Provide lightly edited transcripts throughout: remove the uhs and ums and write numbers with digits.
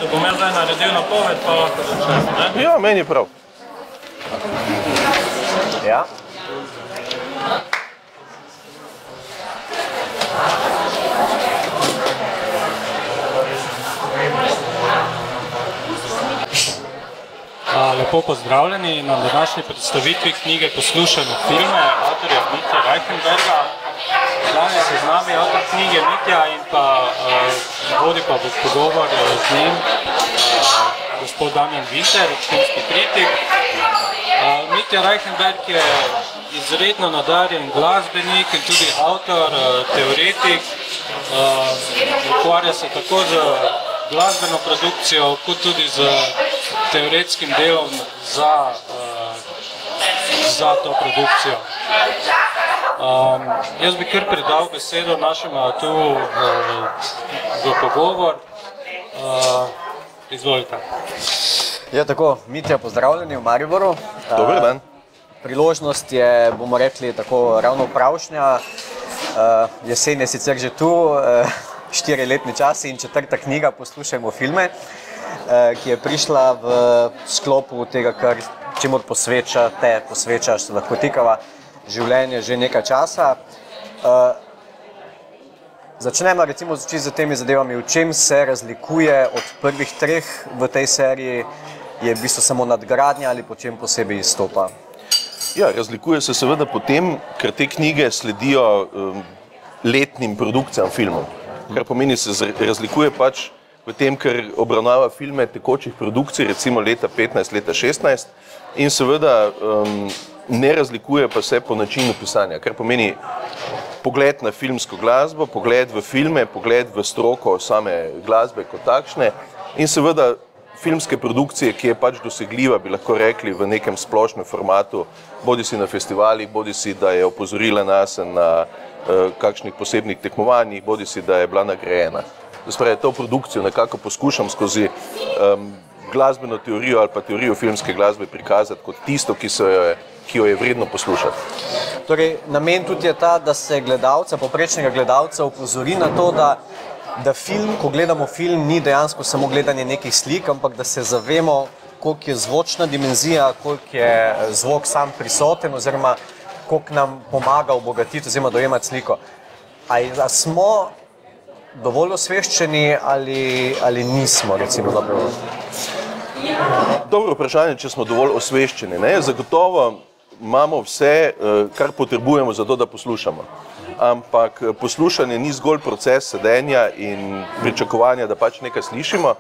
redu, bom jaz zdaj naredil napoved, pa lahko začnemo, ne? Ja, meni je prav. Ja. Lepo pozdravljeni na današnji predstavitvi knjige Poslušajmo filme avtorja Mitje Reichenberga. Danes je z nami avtor knjige Mitja in pa vodi pa pogovor z njim gospod Damjan Winter, filmski kritik. Mitja Reichenberg je izredno nadarjen glasbenik in tudi avtor, teoretik. Ukvarja se tako z glasbeno produkcijo, kot tudi z teoretskim delom za to produkcijo. Jaz bi kar predal besedo našima tu v pogovor. Izvolite. Ja, tako, Mitja, pozdravljeni v Mariboru. Dober dan. Priložnost je, bomo rekli, tako ravno pravšnja. Jesen je sicer že tu, 4-letni časi in 4. knjiga Poslušajmo filme, ki je prišla v sklopu tega, čemur posvečaš, se lahko tikava, življenje že nekaj časa. Začnemo recimo z temi zadevami, v čem se razlikuje od prvih 3 v tej seriji, je v bistvu samo nadgradnja ali po čem posebej izstopa? Ja, razlikuje se seveda po tem, ker te knjige sledijo letnim produkcijam filmov. Kar pomeni, se razlikuje pač v tem, ker obravnava filme tekočih produkcij, recimo leta 15, leta 16, in seveda ne razlikuje pa se po načinu pisanja, kar pomeni pogled na filmsko glasbo, pogled v filme, pogled v stroko same glasbe kot takšne in seveda filmske produkcije, ki je pač dosegljiva, bi lahko rekli, v nekem splošnem formatu, bodi si na festivalih, bodi si, da je opozorila nas na kakšnih posebnih tekmovanjih, bodi si, da je bila nagrajena. Spravi, to produkcijo nekako poskušam skozi glasbeno teorijo ali pa teorijo filmske glasbe prikazati kot tisto, ki jo je vredno poslušati. Torej, namen tudi je ta, da se gledalca, povprečnega gledalca opozori na to, da film, ko gledamo film, ni dejansko samo gledanje nekih slik, ampak da se zavemo, koliko je zvočna dimenzija, koliko je zvok sam prisoten oziroma koliko nam pomaga obogatiti oziroma dojemati sliko. A smo dovolj osveščeni ali nismo, recimo, dobro? Dobro vprašanje, če smo dovolj osveščeni. Zagotovo imamo vse, kar potrebujemo za to, da poslušamo. Ampak poslušanje ni zgolj proces sedenja in pričakovanja, da pač nekaj slišimo.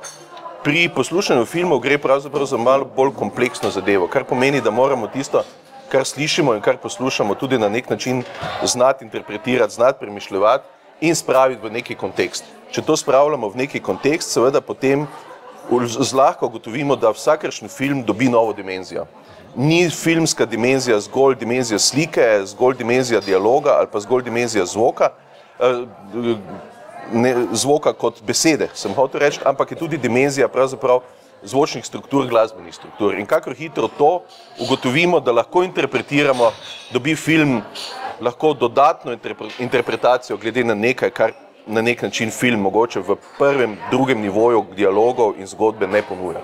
Pri poslušanju filmov gre pravzaprav za malo bolj kompleksno zadevo, kar pomeni, da moramo tisto, kar slišimo in kar poslušamo, tudi na nek način znati interpretirati, znati premišljevati in spraviti v neki kontekst. Če to spravljamo v neki kontekst, seveda potem zlahka ugotovimo, da vsakršen film dobi novo dimenzijo. Ni filmska dimenzija zgolj dimenzija slike, zgolj dimenzija dialoga ali pa zgolj dimenzija zvoka, zvoka kot besede, sem hotel reči, ampak je tudi dimenzija pravzaprav zvočnih struktur, glasbenih struktur. In kakor hitro to ugotovimo, da lahko interpretiramo, dobi film lahko dodatno interpretacijo glede na nekaj, kar na nek način film mogoče v prvem, drugem nivoju dialogov in zgodbe ne ponuja.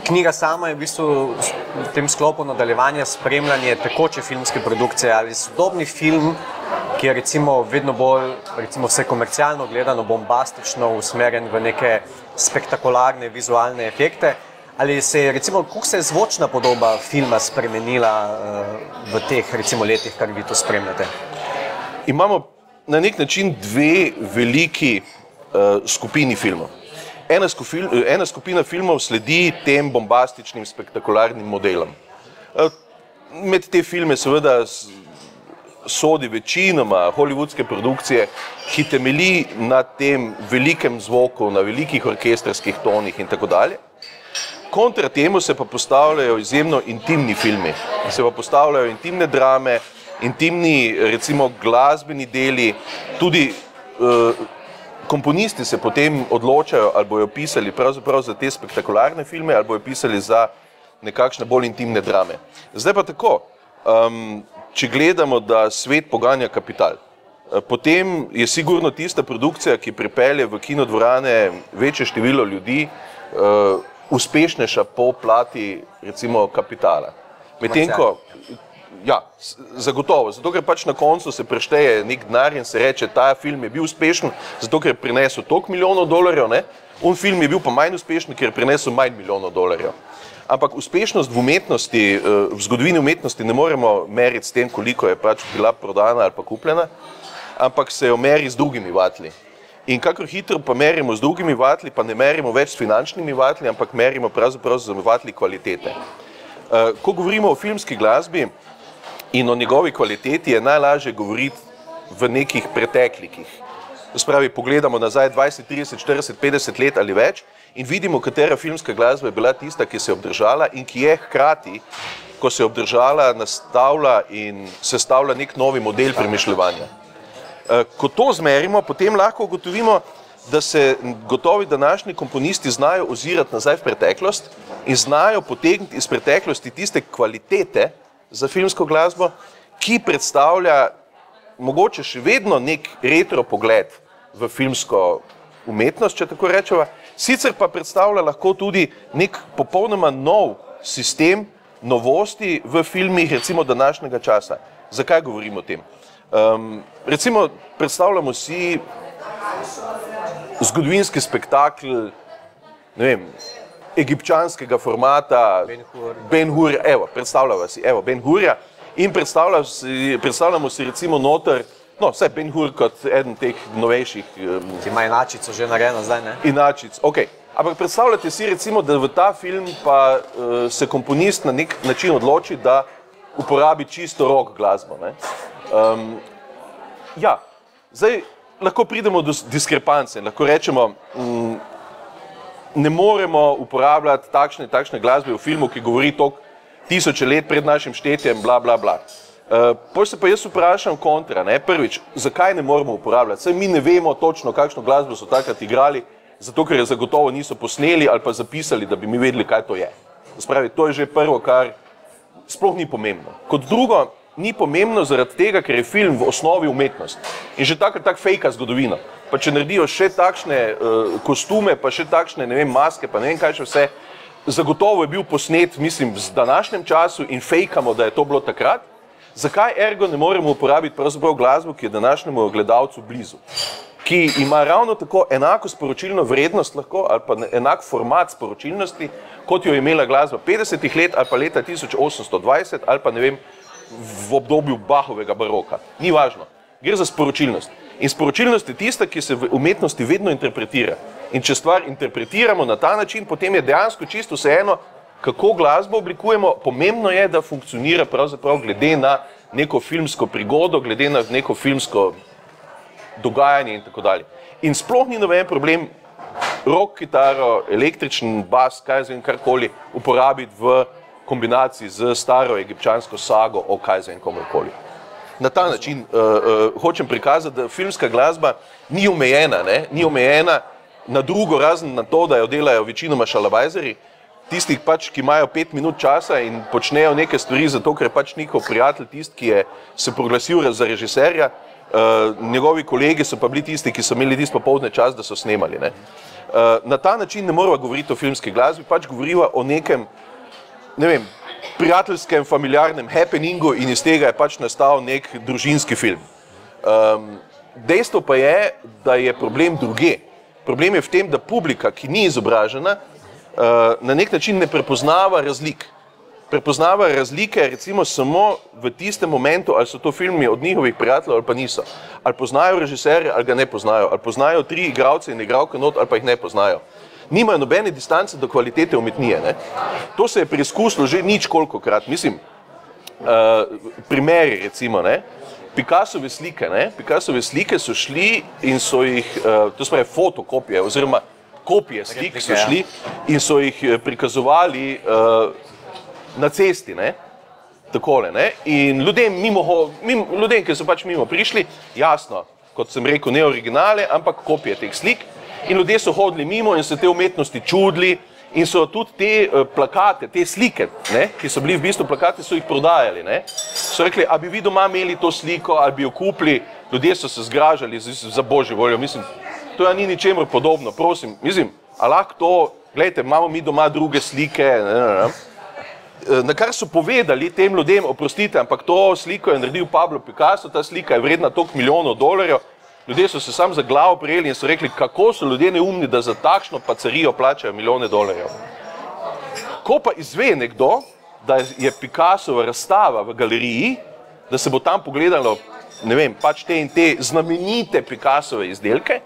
Knjiga sama je v bistvu v tem sklopu nadaljevanja spremljanje tekoče filmske produkcije ali sodobni film, ki je recimo vedno bolj, recimo vse komercialno gledano, bombastično usmerjen v neke spektakularne vizualne efekte. Ali se je recimo, kako se je zvočna podoba filma spremenila v teh recimo letih, kar vi to spremljate? Imamo na nek način 2 veliki skupini filmov. Ena skupina filmov sledi tem bombastičnim, spektakularnim modelom. Med te filme seveda sodi večinoma hollywoodske produkcije, ki temelji na tem velikem zvoku, na velikih orkestrskih tonih in tako dalje. Kontra temu se pa postavljajo izjemno intimni filmi, se pa postavljajo intimne drame, intimni, recimo, glasbeni deli, tudi komponisti se potem odločajo, ali bojo pisali pravzaprav za te spektakularne filme, ali bojo pisali za nekakšne bolj intimne drame. Zdaj pa tako, če gledamo, da svet poganja kapital, potem je sigurno tista produkcija, ki pripelje v kinodvorane večje število ljudi, uspešnejša po plati, recimo, kapitala. Medtem ko, ja, zagotovo, zato ker pač na koncu se prešteje nek denar in se reče, ta film je bil uspešen, zato ker je prinesel toliko milijonov dolarjev, ne? Un film je bil pa manj uspešen, ker je prinesel manj milijonov dolarjev. Ampak uspešnost v umetnosti, v zgodovini umetnosti ne moremo meriti s tem, koliko je pač bila prodana ali pa kupljena, ampak se jo meri z drugimi vatli. In kakor hitro pa merimo z drugimi vatli, pa ne merimo več s finančnimi vatli, ampak merimo pravzaprav z vatli kvalitete. Ko govorimo o filmski glasbi in o njegovi kvaliteti, je najlažje govoriti v nekih preteklikih. Spravi, pogledamo nazaj 20, 30, 40, 50 let ali več in vidimo, katera filmska glasba je bila tista, ki se je obdržala in ki je hkrati, ko se je obdržala, nastavlja in sestavlja nek novi model premišljevanja. Ko to zmerimo, potem lahko ugotovimo, da se gotovi današnji komponisti znajo ozirati nazaj v preteklost in znajo potegniti iz preteklosti tiste kvalitete za filmsko glasbo, ki predstavlja mogoče še vedno nek retro pogled v filmsko umetnost, če tako rečeva, sicer pa predstavlja lahko tudi nek popolnoma nov sistem novosti v filmih, recimo današnjega časa. Zakaj govorim o tem? Recimo, predstavljamo si zgodovinski spektakl, ne vem, egipčanskega formata, Ben-Hur, evo, predstavljamo si, evo, Ben-Hurja in predstavljamo si recimo noter, no, vse Ben-Hur kot eden teh novejših. Ki ima inačico že narejeno zdaj, ne? Inačic, okej. Ampak predstavljate si recimo, da v ta film pa se komponist na nek način odloči, da uporabi čisto rock glasbo, ne? Ja, zdaj lahko pridemo do diskrepance in lahko rečemo, ne moremo uporabljati takšne glasbe v filmu, ki govori toliko tisoče let pred našim štetjem, bla, bla, bla. Potem se pa jaz vprašam kontra, ne, prvič, zakaj ne moremo uporabljati? Saj mi ne vemo točno, kakšno glasbo so takrat igrali, zato ker je zagotovo niso posneli ali pa zapisali, da bi mi vedeli, kaj to je. Spravi, to je že prvo, kar sploh ni pomembno. Kot drugo, ni pomembno zaradi tega, ker je film v osnovi umetnost. In že tak fejka zgodovino. Pa če naredijo še takšne kostume, pa še takšne, ne vem, maske, pa ne vem kaj še vse, zagotovo je bil posnet, mislim, v današnjem času in fejkamo, da je to bilo takrat. Zakaj ergo ne moremo uporabiti pravzaprav glasbo, ki je današnjemu gledalcu blizu? Ki ima ravno tako enako sporočilno vrednost lahko, ali pa enak format sporočilnosti, kot jo je imela glasba 50-ih let ali pa leta 1820 ali pa ne vem, v obdobju Bachovega baroka. Ni važno. Gre za sporočilnost. In sporočilnost je tista, ki se v umetnosti vedno interpretira. In če stvar interpretiramo na ta način, potem je dejansko čisto vseeno, kako glasbo oblikujemo. Pomembno je, da funkcionira pravzaprav glede na neko filmsko prigodo, glede na neko filmsko dogajanje in tako dalje. In sploh ni noben problem rock kitaro, električen bas, kaj zvem, karkoli uporabiti v kombinaciji z staro egipčansko sago o kaj zvem komorkoli. Na ta način hočem prikazati, da filmska glasba ni omejena, ne? Ni omejena na drugo, razen na to, da jo delajo večinoma šalabajzeri, tistih pač, ki imajo 5 minut časa in počnejo neke stvari zato, ker je pač njihov prijatelj tist, ki je se proglasil za režiserja, njegovi kolegi so pa bili tisti, ki so imeli tist popoldne čas, da so snemali, ne? Na ta način ne moramo govoriti o filmski glasbi, pač govoriva o nekem, ne vem, prijateljskem, familiarnem happeningu in iz tega je pač nastal nek družinski film. Dejstvo pa je, da je problem druge. Problem je v tem, da publika, ki ni izobražena, na nek način ne prepoznava razlik. Prepoznava razlike recimo samo v tistem momentu, ali so to filmi od njihovih prijateljev ali pa niso. Ali poznajo režiserje ali ga ne poznajo, ali poznajo 3 igralce in igralke not ali pa jih ne poznajo. Nimajo nobene distance do kvalitete umetnije, ne? To se je preizkusilo že ničkolikokrat. Mislim, primeri recimo, ne? Picassove slike, ne? Picassove slike so šli in so jih, to se pravi fotokopije oziroma kopije slik so šli in so jih prikazovali na cesti, ne? Takole, ne? In ljudem, ki so pač mimo prišli, jasno, kot sem rekel, ne originale, ampak kopije teh slik. In ljudje so hodili mimo in se te umetnosti čudili In so tudi te plakate, te slike, ne, ki so bili v bistvu plakati, so jih prodajali. Ne. So rekli, a bi vi doma imeli to sliko, ali bi jo kupili, ljudje so se zgražali za božjo voljo. Mislim, to ni ničemer podobno, prosim. Mislim, a lahko to, gledajte, imamo mi doma druge slike, na kar so povedali tem ljudem, oprostite, ampak to sliko je naredil Pablo Picasso, ta slika je vredna toliko milijonov dolarjev. Ljudje so se sam za glavo prijeli in so rekli, kako so ljudje neumni, da za takšno pacarijo plačajo milijone dolarjev. Ko pa izve nekdo, da je Picassova razstava v galeriji, da se bo tam pogledalo, ne vem, pač te in te znamenite Picassove izdelke,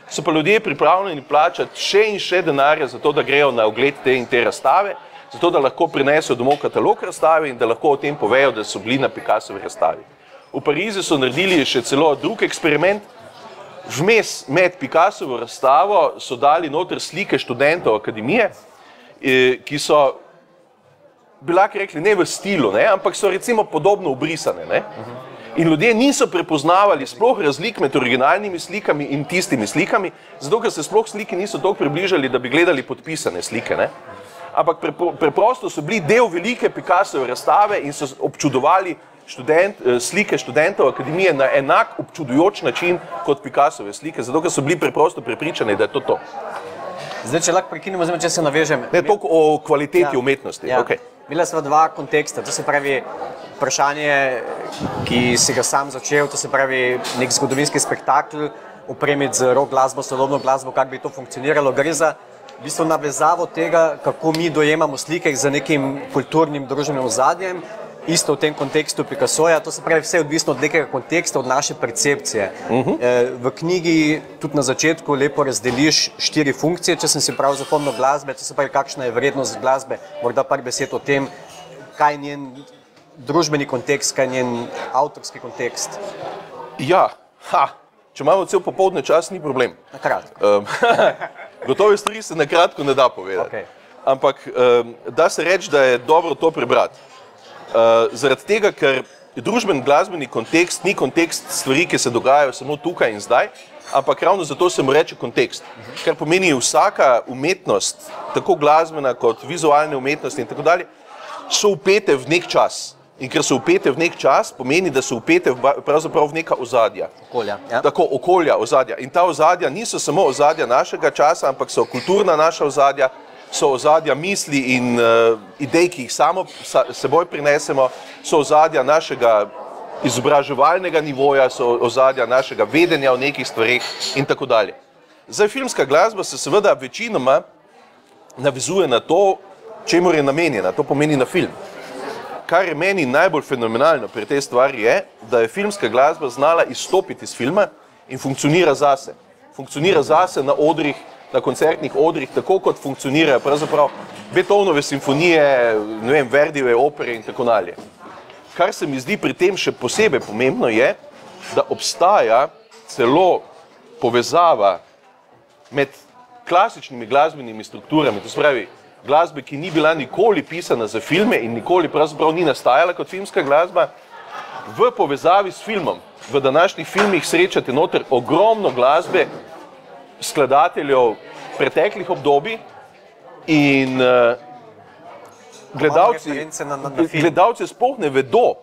so pa ljudje pripravljeni plačati še in še denarja za to, da grejo na ogled te in te razstave, zato da lahko prinesejo domov katalog razstave in da lahko o tem povejo, da so bili na Picassovi razstavi. V Parizu so naredili še celo drug eksperiment. Vmes med Picassovo razstavo so dali noter slike študentov akademije, ki so, bi lahko rekli, ne v stilu, ne, ampak so recimo podobno obrisane. Ne. In ljudje niso prepoznavali sploh razlik med originalnimi slikami in tistimi slikami, zato ker se sploh sliki niso toliko približali, da bi gledali podpisane slike. Ne. Ampak preprosto so bili del velike Picassove razstave in so občudovali slike študentov akademije na enak občudujoč način kot Picassove slike, zato ker so bili preprosto prepričani, da je to to. Zdaj, če lahko prekinemo, če se navežem. Ne, toliko o kvaliteti umetnosti. Ja. Okay. Bila sva dva konteksta, to se pravi vprašanje, ki si ga sam začel, to se pravi nek zgodovinski spektakl, opremiti z rock glasbo, sodobno glasbo, kako bi to funkcioniralo. Gre za v bistvu navezavo tega, kako mi dojemamo slike z nekim kulturnim, družbenim ozadjem, isto v tem kontekstu Picassoja, to se pravi vse odvisno od nekega konteksta, od naše percepcije. V knjigi tudi na začetku lepo razdeliš 4 funkcije, če sem si prav zapomnil glasbe, to se pravi kakšna je vrednost glasbe, morda par besed o tem, kaj je njen družbeni kontekst, kaj je njen avtorski kontekst. Ja, če imamo cel popoldne čas, ni problem. Na kratko. Gotove stvari se na kratko ne da povedati. Okay. Ampak da se reči, da je dobro to prebrati. Zaradi tega, ker družben glasbeni kontekst ni kontekst stvari, ki se dogajajo samo tukaj in zdaj, ampak ravno zato se mu reče kontekst. Kar pomeni vsaka umetnost, tako glasbena kot vizualne umetnosti in tako dalje, so vpete v nek čas. In ker so vpete v nek čas, pomeni, da so vpete pravzaprav v neka ozadja. Okolja. Ja. Tako, okolja, ozadja. In ta ozadja niso samo ozadja našega časa, ampak so kulturna naša ozadja, so ozadja misli in idej, ki jih samo seboj prinesemo, so ozadja našega izobraževalnega nivoja, so ozadja našega vedenja o nekih stvareh in tako dalje. Zdaj, filmska glasba se seveda večinoma navezuje na to, čemur je namenjena, to pomeni na film. Kar je meni najbolj fenomenalno pri tej stvari je, da je filmska glasba znala izstopiti iz filma in funkcionira zase. Funkcionira zase na odrih, na koncertnih odrih, tako kot funkcionirajo pravzaprav Beethovenove simfonije, ne vem, Verdijeve opere in tako dalje. Kar se mi zdi pri tem še posebej pomembno je, da obstaja celo povezava med klasičnimi glasbenimi strukturami, to se pravi glasbe, ki ni bila nikoli pisana za filme in nikoli pravzaprav ni nastajala kot filmska glasba, v povezavi s filmom. V današnjih filmih srečate noter ogromno glasbe skladateljev preteklih obdobij in gledalci sploh ne vedo,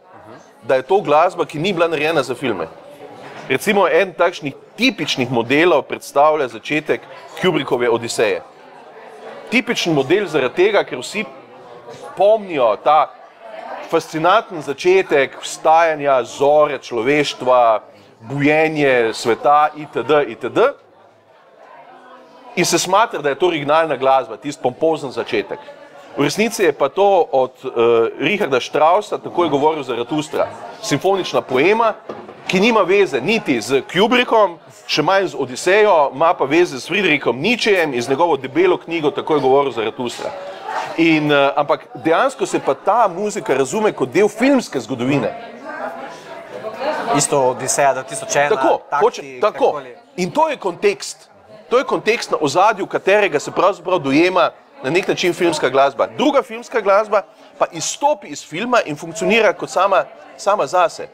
da je to glasba, ki ni bila narejena za filme. Recimo en takšnih tipičnih modelov predstavlja začetek Kubrickove Odiseje. Tipičen model zaradi tega, ker vsi pomnijo ta fascinanten začetek vstajanja, zore človeštva, bujenje sveta itd. itd. In se smatra, da je to originalna glasba, tisti pompozen začetek. V resnici je pa to od Richarda Straussa, tako je govoril Zaratustra, simfonična poema, ki nima veze niti z Kubrickom, še manj z Odisejo, ima pa veze s Friedrichom Nietzschejem in z njegovo debelo knjigo, tako je govoril Zaratustra. Ampak dejansko se pa ta muzika razume kot del filmske zgodovine. Isto Odiseja, da 1001, takti, tako. In to je kontekst. To je kontekst na ozadju, katerega se pravzaprav dojema na nek način filmska glasba. Druga filmska glasba pa izstopi iz filma in funkcionira kot sama zase.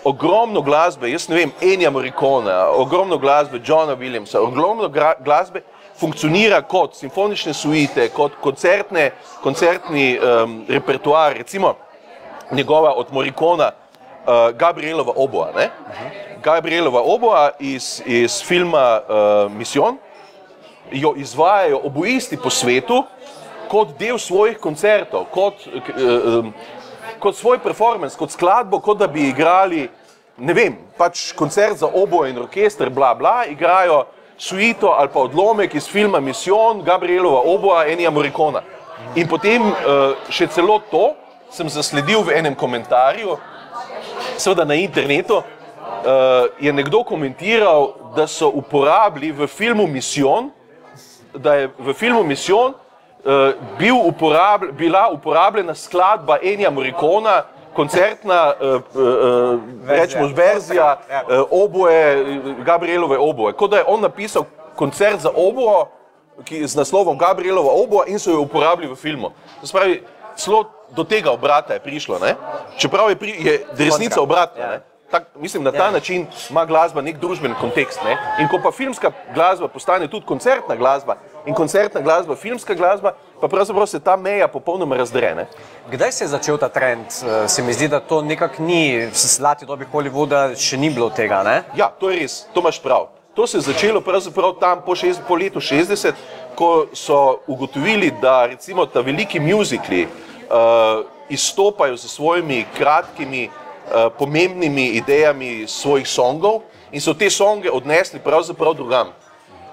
Ogromno glasbe, jaz ne vem, Ennija Morricona, ogromno glasbe Johna Williamsa, ogromno glasbe funkcionira kot simfonične suite, kot koncertni repertoar, recimo njegova od Morricona Gabrielova oboa, ne? Gabrielova oboa iz filma Mission jo izvajajo oboisti po svetu kot del svojih koncertov, kot svoj performance, kot skladbo, kot da bi igrali, ne vem, pač koncert za oboe in orkester, bla bla, igrajo suito ali pa odlomek iz filma Mission, Gabrielova oboa, Ennija Morricona. In potem še celo to sem zasledil v enem komentarju, seveda na internetu, je nekdo komentiral, da so uporabili v filmu Mission, da je v filmu Mission bila uporabljena skladba Ennija Morricona, koncertna, rečemo, verzija oboe, Gabrielove oboe. Kot da je on napisal koncert za oboe, z naslovom Gabrielova oboa in so jo uporabili v filmu. To se pravi, celo do tega obrata je prišlo, ne? Čeprav je resnica obratna, ne? Mislim, na ta način ima glasba nek družben kontekst, ne? In ko pa filmska glasba postane tudi koncertna glasba in koncertna glasba, filmska glasba, pa pravzaprav se ta meja popolnoma razdre, ne? Kdaj se je začel ta trend? Se mi zdi, da to nekako ni, v zlati dobi Hollywooda še ni bilo tega, ne? Ja, to je res, to imaš prav. To se je začelo pravzaprav tam po letu 60, ko so ugotovili, da recimo ta veliki muzikli izstopajo z svojimi kratkimi, pomembnimi idejami svojih songov in so te songe odnesli pravzaprav drugam.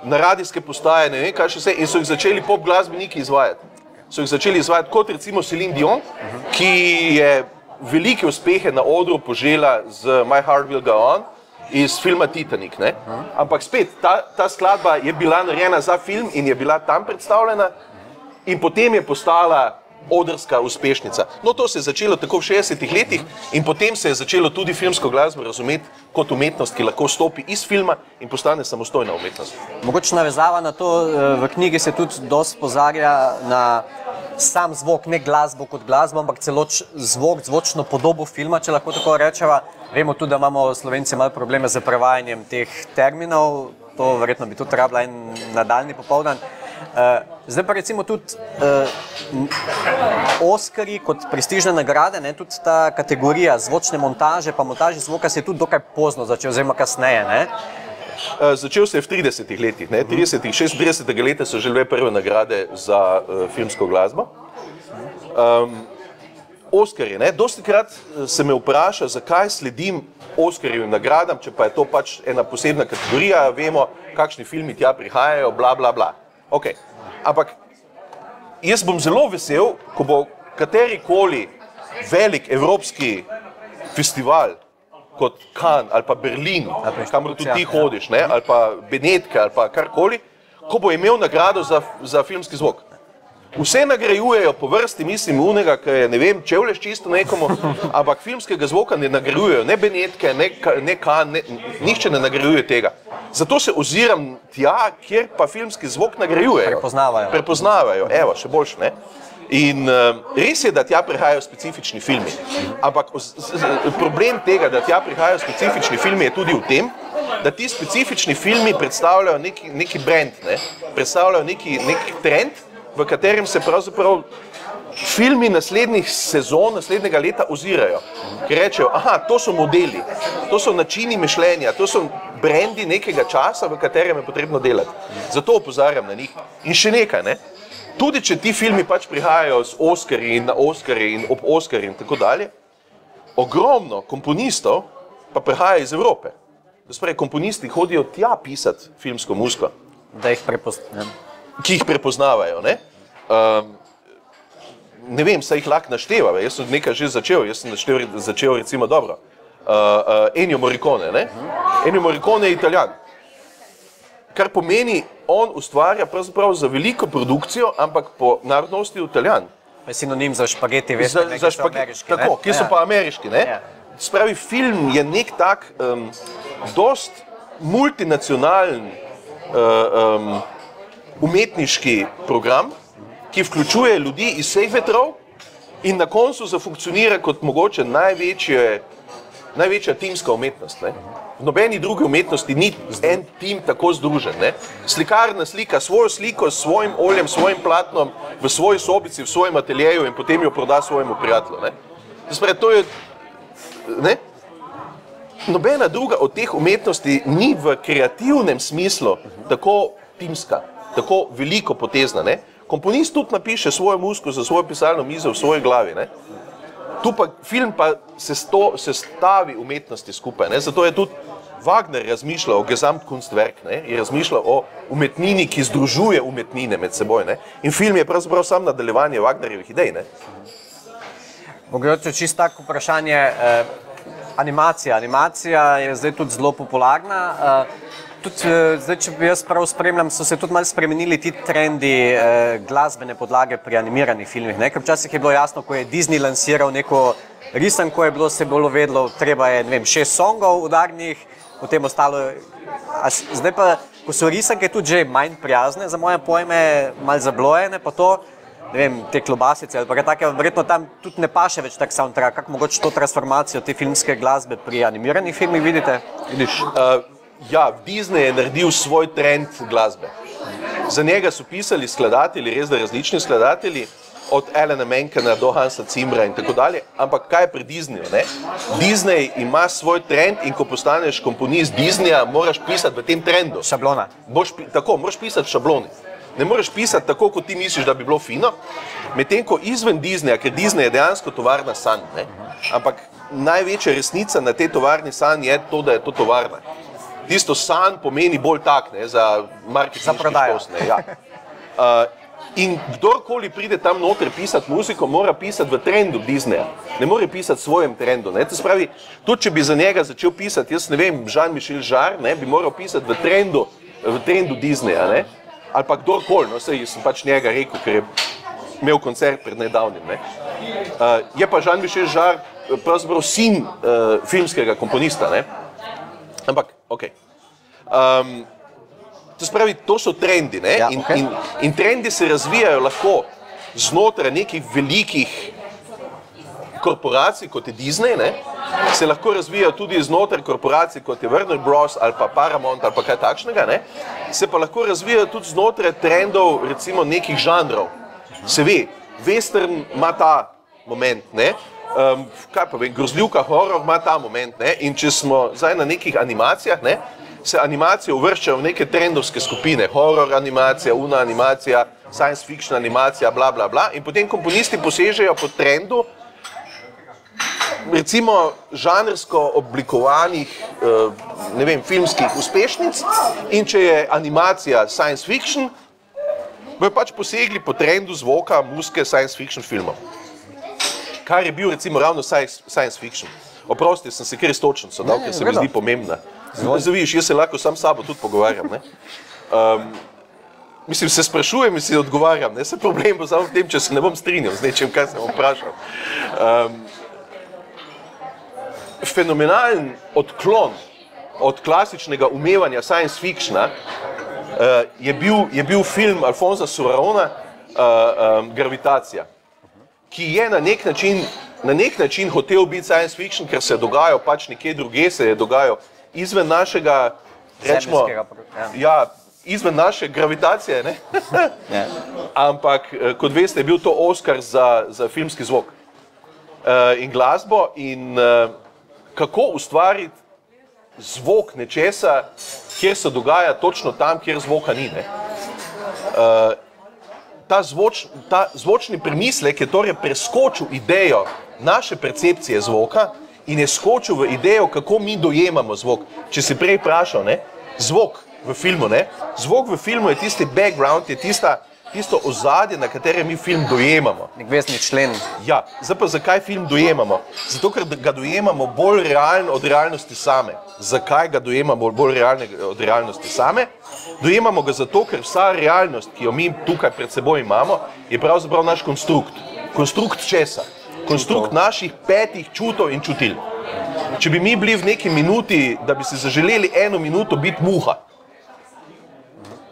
Na radijske postaje, ne vem kaj še vse, in so jih začeli pop glasbeniki izvajati. So jih začeli izvajati kot recimo Celine Dion, ki je velike uspehe na odru požela z My Heart Will Go On iz filma Titanic, ne? Ampak spet, ta skladba je bila narejena za film in je bila tam predstavljena in potem je postala odrska uspešnica. No, to se je začelo tako v 60-ih letih in potem se je začelo tudi filmsko glasbo razumeti kot umetnost, ki lahko stopi iz filma in postane samostojna umetnost. Mogoče navezava na to, v knjigi se tudi dosti pozarja na sam zvok, ne glasbo kot glasbo, ampak celo zvok, zvočno podobo filma, če lahko tako rečeva. Vemo tudi, da imamo Slovenci malo probleme z prevajanjem teh terminov, to verjetno bi tudi rabila en nadaljni popoldan. Zdaj pa recimo tudi Oskarji kot prestižne nagrade, tudi ta kategorija zvočne montaže pa montaže zvoka se je tudi dokaj pozno začel, oziroma kasneje, ne? Začel se je v 30-ih letih, ne? 36. leta so že bile prve nagrade za filmsko glasbo. Oskarji, ne? Dostikrat se me vpraša, zakaj sledim Oskarjevim nagradam, če pa je to pač ena posebna kategorija, vemo, kakšni filmi tja prihajajo, bla, bla, bla. Ok, ampak jaz bom zelo vesel, ko bo katerikoli velik evropski festival, kot Cannes ali pa Berlin, kamor tudi ti hodiš, ne? Ali pa Benetke ali pa karkoli, ko bo imel nagrado za filmski zvok. Vse nagrajujejo po vrsti, mislim, unega, ki je, ne vem, čevleš čisto nekomu, ampak filmskega zvoka ne nagrajujejo, ne Benetke, ne Cannes, nihče ne nagrajuje tega. Zato se oziram tja, kjer pa filmski zvok nagrajujejo. Prepoznavajo, evo, še boljše, ne? In res je, da tja prihajajo specifični filmi, ampak problem tega, da tja prihajajo specifični filmi je tudi v tem, da ti specifični filmi predstavljajo neki brand, ne? Predstavljajo neki trend, v katerem se pravzaprav filmi naslednjih sezon, naslednjega leta ozirajo. Ker rečejo, aha, to so modeli, to so načini mišljenja, to so brendi nekega časa, v katerem je potrebno delati. Zato opozarjam na njih. In še nekaj, ne? Tudi če ti filmi pač prihajajo z Oskarji in na Oskarji in ob Oskarji in tako dalje, ogromno komponistov pa prihaja iz Evrope. To se pravi, komponisti hodijo tja pisati filmsko muziko. Da jih prepoznajo. Ki jih prepoznavajo, ne? Ne vem, saj jih lahko našteva, jaz sem nekaj že začel, jaz sem začel recimo dobro. Ennio Morricone, ne? Ennio Morricone je Italijan. Kar pomeni, on ustvarja pravzaprav za veliko produkcijo, ampak po narodnosti Italijan. Je sinonim za špageti, veste, ki so ameriški, ne? Tako, ki so pa ameriški, ne? Spravi, film je nek tak dost multinacionalen umetniški program, ki vključuje ljudi iz vseh vetrov in na koncu zafunkcionira kot mogoče največja timska umetnost, ne? v nobeni drugi umetnosti ni en tim tako združen. Ne? Slikar naslika svojo sliko s svojim oljem, svojim platnom v svoji sobici, v svojem ateljeju in potem jo proda svojemu prijatelju. Ne? Spravi, to je, ne? Nobena druga od teh umetnosti ni v kreativnem smislu tako timska, tako veliko potezna. Ne? Komponist tudi napiše svojo muziko za svojo pisalno mizo v svoji glavi. Ne? Tu pa film pa sestavi umetnosti skupaj. Ne? Zato je tudi Wagner razmišljal o Gesamtkunstwerk, ne? Je razmišljal o umetnini, ki združuje umetnine med seboj. Ne? In film je pravzaprav sam nadaljevanje Wagnerjevih idej. Ne? Mogoče čisto tako vprašanje, animacija. Animacija je zdaj tudi zelo popularna. Tudi, zdaj, če bi jaz prav spremljam, so se tudi malo spremenili ti trendi glasbene podlage pri animiranih filmih. Ne? Ker včasih je bilo jasno, ko je Disney lansiral neko risanko, je bilo se bolj vedlo, treba je, ne vem, 6 songov udarnih, potem ostalo. Zdaj pa, ko so risanke tudi že manj prijazne, za moje pojme, malo zablojene, pa to, ne vem, te klobasice ali pa kaj take, verjetno tam tudi ne paše več tak soundtrack. Kako mogoče to transformacijo te filmske glasbe pri animiranih filmih vidite? Vidiš? Ja, Disney je naredil svoj trend glasbe. Za njega so pisali skladatelji, res da različni skladatelji, od Alana Menkena do Hansa Zimmera in tako dalje, ampak kaj je pri Disneyju? Ne? Disney ima svoj trend in ko postaneš komponist Disneyja, moraš pisati v tem trendu. Šablona. Tako, moraš pisati v šabloni. Ne moreš pisati tako, kot ti misliš, da bi bilo fino, medtem ko izven Disneyja, ker Disney je dejansko tovarna sanj, ne? Ampak največja resnica na tej tovarni sanj je to, da je to tovarna. Tisto sanj pomeni bolj tak, ne, za marketinški štos. Ja. In kdorkoli pride tam noter pisati muziko, mora pisati v trendu Disneyja. Ne more pisati v svojem trendu. Ne. To se pravi, tudi če bi za njega začel pisati, jaz ne vem, Jean-Michel Jarre, ne, bi moral pisati v trendu Disneyja. Ne. Ali pa kdorkoli, no, saj sem pač njega rekel, ker je imel koncert pred nedavnim. Ne. Je pa Jean-Michel Jarre pravzaprav sin filmskega komponista. Ne. Ampak, ok. To se pravi, to so trendi, ne? Ja, okay. In trendi se razvijajo lahko znotraj nekih velikih korporacij, kot je Disney, ne? Se lahko razvijajo tudi znotraj korporacij, kot je Warner Bros. Ali pa Paramount ali pa kaj takšnega, ne? Se pa lahko razvijajo tudi znotraj trendov, recimo nekih žanrov. Se ve, western ima ta moment, ne? Kaj pa vem, grozljivka, horror ima ta moment, ne? In če smo zdaj na nekih animacijah, ne? Se animacije uvrščajo v neke trendovske skupine, horror animacija, una animacija, science fiction animacija, bla, bla, bla, in potem komponisti posežejo po trendu, recimo žanrsko oblikovanih, ne vem, filmskih uspešnic, in če je animacija science fiction, bojo pač posegli po trendu zvoka, muzike science fiction filmov. Kar je bil recimo ravno science fiction. Oprosti, sem se kar istočnico dal, ker se mi zdi pomembna. Zdaj vidiš, jaz se lahko sam s sabo tudi pogovarjam. Ne? Mislim, se sprašujem in si odgovarjam. Ne? Se problem bo samo v tem, če se ne bom strinjal z nečem, kar sem vprašal. Fenomenalen odklon od klasičnega umevanja science fictiona je bil film Alfonsa Cuarona Gravitacija, ki je na nek način hotel biti science fiction, ker se je dogajal pač nekje druge, se je dogajal izven našega, rečemo, ja, izven naše gravitacije, ne? Ampak, kot veste, je bil to Oscar za filmski zvok in glasbo in kako ustvariti zvok nečesa, kjer se dogaja točno tam, kjer zvoka ni, ne? Ta zvočni premislek je torej preskočil idejo naše percepcije zvoka in je skočil v idejo, kako mi dojemamo zvok. Če si prej vprašal, ne, zvok v filmu, ne, zvok v filmu je tisti background, je tisto ozadje, na katerem mi film dojemamo. Nek vezni člen. Ja, zdaj pa zakaj film dojemamo? Zato, ker ga dojemamo bolj realen od realnosti same. Zakaj ga dojemamo bolj realne od realnosti same? Dojemamo ga zato, ker vsa realnost, ki jo mi tukaj pred seboj imamo, je pravzaprav naš konstrukt. Konstrukt česa? Konstrukt naših 5 čutov in čutil. Če bi mi bili v neki minuti, da bi si zaželeli 1 minuto biti muha,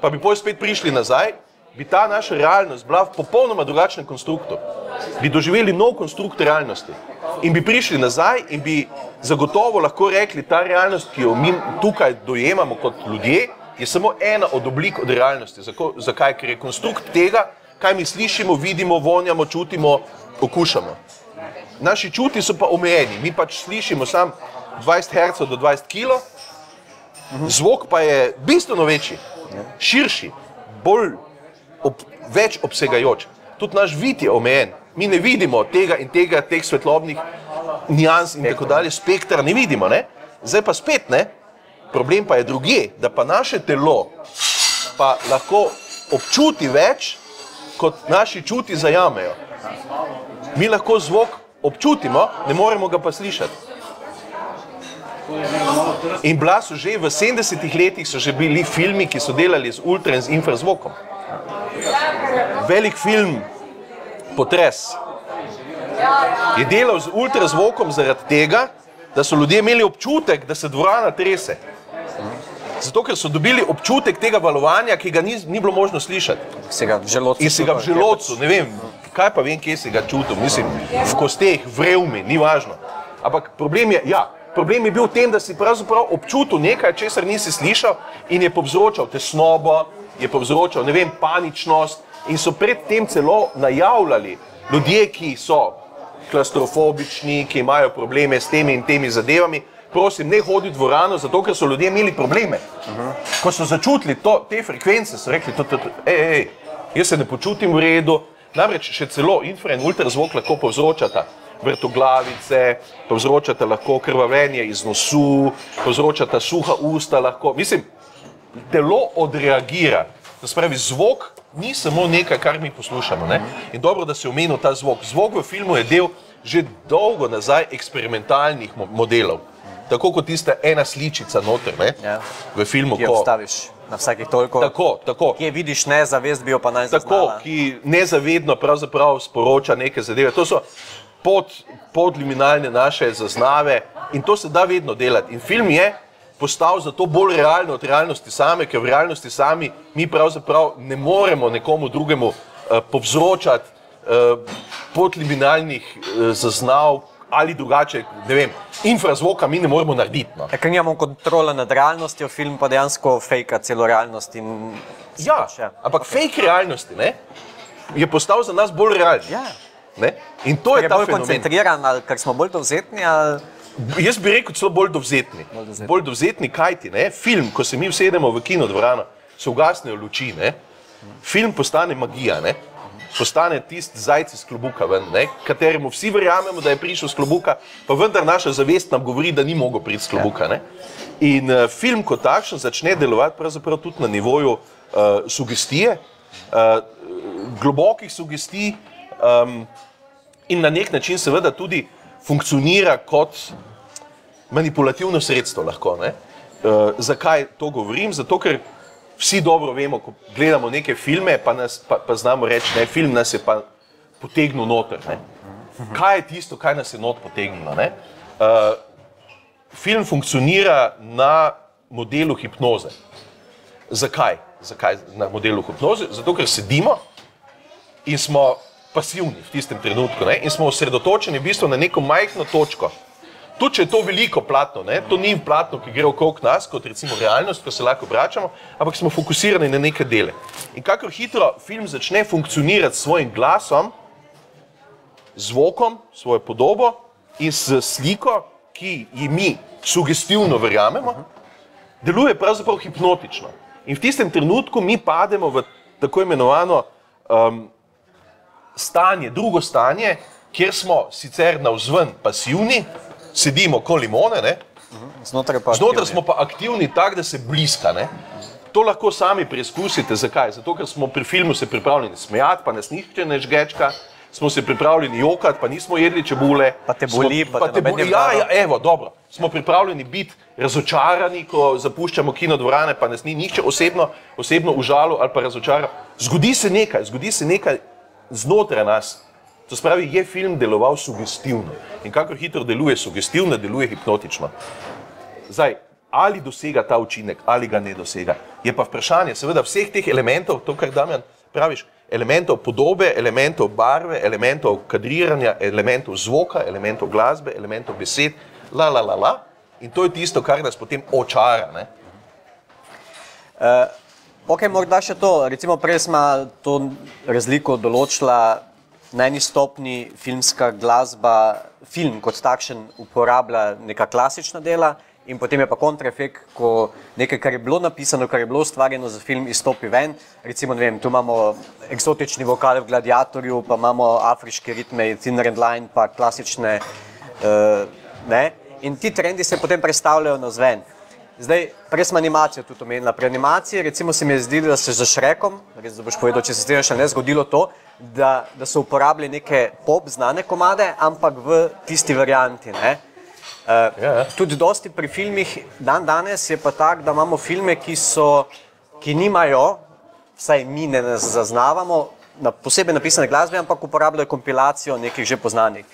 pa bi potem spet prišli nazaj, bi ta naša realnost bila v popolnoma drugačnem konstruktu. Bi doživeli nov konstrukt realnosti. in bi prišli nazaj in bi zagotovo lahko rekli, ta realnost, ki jo mi tukaj dojemamo kot ljudje, je samo ena od oblik od realnosti. Zakaj? Ker je konstrukt tega, kaj mi slišimo, vidimo, vonjamo, čutimo, okušamo. Naši čuti so pa omejeni, mi pač slišimo sam 20 Hz do 20 kg, zvok pa je bistveno večji, širši, več obsegajoč. Tudi naš vid je omejen. Mi ne vidimo tega in tega, teh svetlobnih nijans in tako dalje, spektra ne vidimo, ne? Zdaj pa spet, ne? Problem pa je drugje, da pa naše telo pa lahko občuti več, kot naši čuti zajamejo. Mi lahko zvok občutimo, ne moremo ga pa slišati. In bila so že v 70-ih letih so že bili filmi, ki so delali z ultra in z infrazvokom. Velik film Potres je delal z ultrazvokom zaradi tega, da so ljudje imeli občutek, da se dvorana trese. Zato, ker so dobili občutek tega valovanja, ki ga ni bilo možno slišati. In si ga v želodcu, ne vem, kaj pa vem, kje si ga čutil, mislim, v kosteh, v revmi, ni važno. Ampak problem je bil v tem, da si pravzaprav občutil nekaj, česar nisi slišal in je povzročal tesnobo, je povzročal, ne vem, paničnost in so predtem celo najavljali ljudje, ki so klaustrofobični, ki imajo probleme s temi in temi zadevami, prosim, ne hodi v dvorano, zato ker so ljudje imeli probleme. Ko so začutili te frekvence, so rekli, jaz se ne počutim v redu, namreč še celo infra in ultrazvok lahko povzročata vrtoglavice, povzročata lahko krvavenje iz nosu, povzročata suha usta lahko, mislim, telo odreagira. To se pravi, zvok ni samo nekaj, kar mi poslušamo, ne? In dobro, da si omenil ta zvok. Zvok v filmu je del že dolgo nazaj eksperimentalnih modelov. Tako kot tista ena sličica noter, ne? V filmu, ki jo vstaviš na vsakih toliko. Tako. Kje vidiš nezavest, bi jo pa naj zaznala. Tako, ki nezavedno pravzaprav sporoča neke zadeve. To so podliminalne naše zaznave in to se da vedno delati. In film je postal zato bolj realno od realnosti same, ker v realnosti sami mi pravzaprav ne moremo nekomu drugemu povzročati podliminalnih zaznav ali drugače, ne vem, infrazvoka mi ne moremo narediti. No. Ker nimamo kontrole nad realnostjo, film pa dejansko fejka celo realnost in... Ja, ampak fake realnosti, ne, je postal za nas bolj realni. Ja. Ne? In to je ta fenomen. Bolj koncentriran, ali ker smo bolj dovzetni, ali... Jaz bi rekel celo bolj dovzetni. Bolj dovzetni, kajti, ne? Film, ko se mi usedemo v kinodvorano, se ugasnejo luči, ne? Film postane magija, ne? Postane tisti zajec iz klobuka ven, ne? Kateremu vsi verjamemo, da je prišel z klobuka, pa vendar naša zavest nam govori, da ni mogel priti z klobuka, ne? In film kot takšen začne delovati pravzaprav tudi na nivoju sugestije, globokih sugestij in na nek način seveda tudi funkcionira kot manipulativno sredstvo lahko, ne? Zakaj to govorim? Zato, ker vsi dobro vemo, ko gledamo neke filme, pa znamo reči, ne, film nas je pa potegnil noter, ne? Kaj je tisto, kaj nas je not potegnilo, ne? Film funkcionira na modelu hipnoze. Zakaj? Zakaj na modelu hipnoze? Zato, ker sedimo in smo pasivni v tistem trenutku, ne? In smo osredotočeni v bistvu na neko majhno točko. Tudi, če je to veliko platno, ne? To ni platno, ki gre okrog nas, kot recimo realnost, ko se lahko obračamo, ampak smo fokusirani na neke dele. In kakor hitro film začne funkcionirati s svojim glasom, zvokom, svojo podobo in s sliko, ki ji mi sugestivno verjamemo, deluje pravzaprav hipnotično. In v tistem trenutku mi pademo v tako imenovano stanje, drugo stanje, kjer smo sicer navzven pasivni, sedimo ko limone, ne? Znotraj smo pa aktivni tak, da se bliska, ne? To lahko sami preizkusite. Zakaj? Zato, ker smo pri filmu se pripravljeni smejati, pa nas nihče ne žgečka, smo se pripravljeni jokati, pa nismo jedli čebule. Pa te boli, pa te noben je varo. Ja, evo, dobro. Smo pripravljeni biti razočarani, ko zapuščamo kinodvorane, pa nas ni nihče osebno užalil ali pa razočaral. Zgodi se nekaj znotraj nas. To se pravi, je film deloval sugestivno. In kakor hitro deluje sugestivno, deluje hipnotično. Zdaj, ali dosega ta učinek, ali ga ne dosega. Je pa vprašanje, seveda, vseh teh elementov, to, kar Damjan praviš, elementov podobe, elementov barve, elementov kadriranja, elementov zvoka, elementov glasbe, elementov besed, in to je tisto, kar nas potem očara, ne? Ok, morda še to, recimo prej smo to razliko določila, na eni stopni filmska glasba, film kot takšen uporablja neka klasična dela in potem je pa kontraefekt, ko nekaj, kar je bilo napisano, kar je bilo ustvarjeno za film, izstopi ven. Recimo, ne vem, tu imamo eksotični vokal v Gladiatorju, pa imamo afriške ritme, Thinner and Line, pa klasične, ne? In ti trendi se potem predstavljajo navzven. Zdaj, prej smo animacijo tudi omenila. Pri animaciji, recimo, se mi je zdelo, da se za Shrekom, res da boš povedal, če se strinjaš, ne, zgodilo to, da so uporabili neke pop znane komade, ampak v tisti varianti, ne. Tudi dosti pri filmih danes je pa tak, da imamo filme, ki nimajo, vsaj mi ne zaznavamo, posebej napisane glasbe, ampak uporabljajo kompilacijo nekih že poznanih.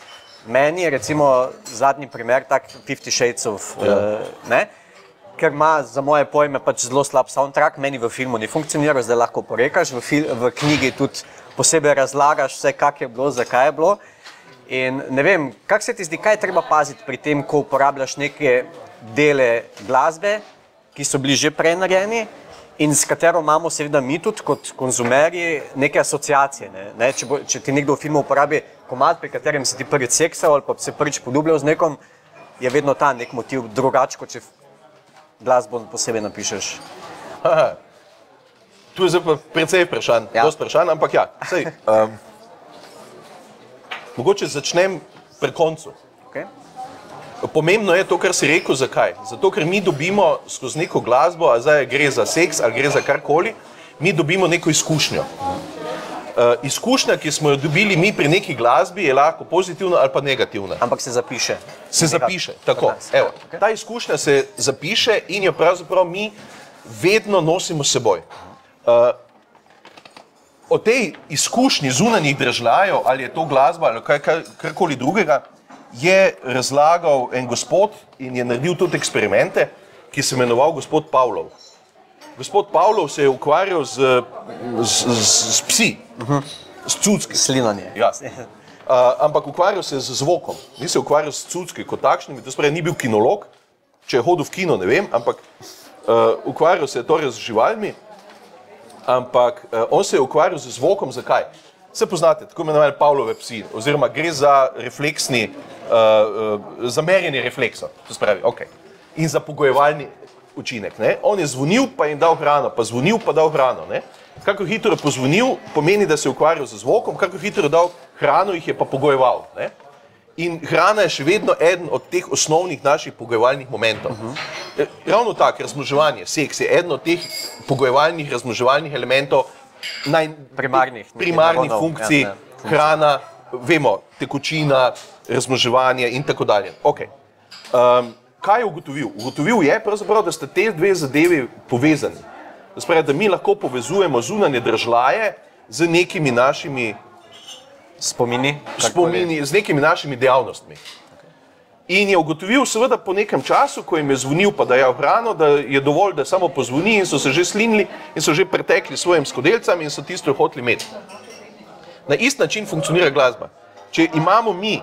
Meni je recimo zadnji primer tak 50 Shades of, ne, ker ima za moje pojme pač zelo slab soundtrack, meni v filmu ni funkcioniral, zdaj lahko porekaš, v knjigi tudi posebej razlagaš vse, kak je bilo, zakaj je bilo. In ne vem, kak se ti zdi, kaj je treba paziti pri tem, ko uporabljaš neke dele glasbe, ki so bili že prej narejeni in s katero imamo seveda mi tudi kot konzumerji neke asociacije, ne? Če ti nekdo v filmu uporabi komad, pri katerem si ti prvič seksal ali pa se prvič poljubljal z nekom, je vedno ta nek motiv drugač, kot če glasbo posebej napišeš. Tu je zdaj precej vprašanj, dosti vprašanj, ampak ja, sej, mogoče začnem pri koncu. Okay. Pomembno je to, kar si rekel, zakaj? Zato, ker mi dobimo skozi neko glasbo, a zdaj gre za seks ali gre za karkoli, mi dobimo neko izkušnjo. Izkušnja, ki smo jo dobili mi pri neki glasbi, je lahko pozitivna ali pa negativna. Ampak se zapiše. Se zapiše, tako. Evo, ta izkušnja se zapiše in jo pravzaprav mi vedno nosimo s seboj. O tej izkušnji zunanjih držljajev, ali je to glasba ali karkoli drugega, je razlagal en gospod in je naredil tudi eksperimente, ki se imenoval gospod Pavlov. Gospod Pavlov se je ukvarjal z psi, s cucki. Slinanje. Ja. Ampak ukvarjal se z zvokom, ni se ukvarjal s cucki kot takšnimi, to spravi ni bil kinolog, če je hodil v kino, ne vem, ampak ukvarjal se je torej z živalmi, ampak on se je ukvarjal z zvokom, zakaj? Se poznate, tako imenovane Pavlove psi, oziroma gre za refleksni, za merjenje refleksov, to spravi, ok, in za pogojevalni učinek, ne? On je zvonil, pa jim dal hrano, pa zvonil, pa dal hrano, ne? Kako hitro pozvonil, pomeni, da se je ukvarjal z zvokom, kako hitro dal hrano, jih je pa pogojeval, ne? In hrana je še vedno eden od teh osnovnih naših pogojevalnih momentov. Ravno tak, razmnoževanje, seks je eden od teh pogojevalnih, razmnoževalnih elementov, primarnih funkcij, hrana, vemo, tekočina, razmnoževanje in tako dalje. Ok. Kaj je ugotovil? Ugotovil je pravzaprav, da sta te dve zadevi povezani. Da mi lahko povezujemo zunanje držljaje z nekimi našimi spomini, z nekimi našimi dejavnostmi. In je ugotovil seveda po nekem času, ko jim je zvonil pa dajal hrano, da je dovolj, da samo pozvoni in so se že slinili in so že pretekli svojim skodelcam in so tisto hoteli imeti. Na isti način funkcionira glasba. Če imamo mi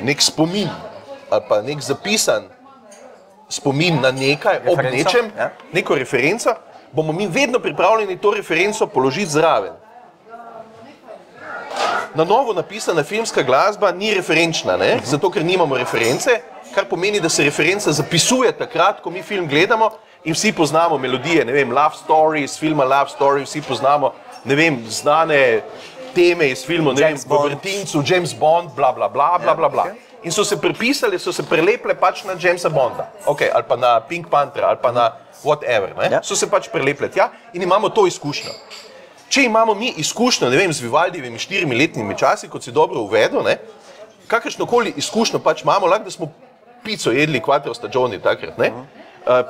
nek spomin ali pa nek zapisan spomin na nekaj, ob nečem, neko referenco, bomo mi vedno pripravljeni to referenco položiti zraven. Na novo napisana filmska glasba ni referenčna, ne? Zato ker nimamo reference, kar pomeni, da se referenca zapisuje takrat, ko mi film gledamo in vsi poznamo melodije, ne vem, Love Story, iz filma Love Story, vsi poznamo, ne vem, znane teme iz filmov, ne vem, v vrtincu, James Bond, bla, bla, bla, bla, bla, bla. In so se prepisali, so se preleple pač na Jamesa Bonda, okay, ali pa na Pink Panthera, ali pa na whatever, ne? So se pač preleple tja in imamo to izkušnjo. Če imamo mi izkušnjo, ne vem, z Vivaldijevimi 4-letnimi časi, kot si dobro uvedel, ne, kakršnokoli izkušnjo pač imamo, lahko da smo pico jedli Quattro stagioni takrat, ne,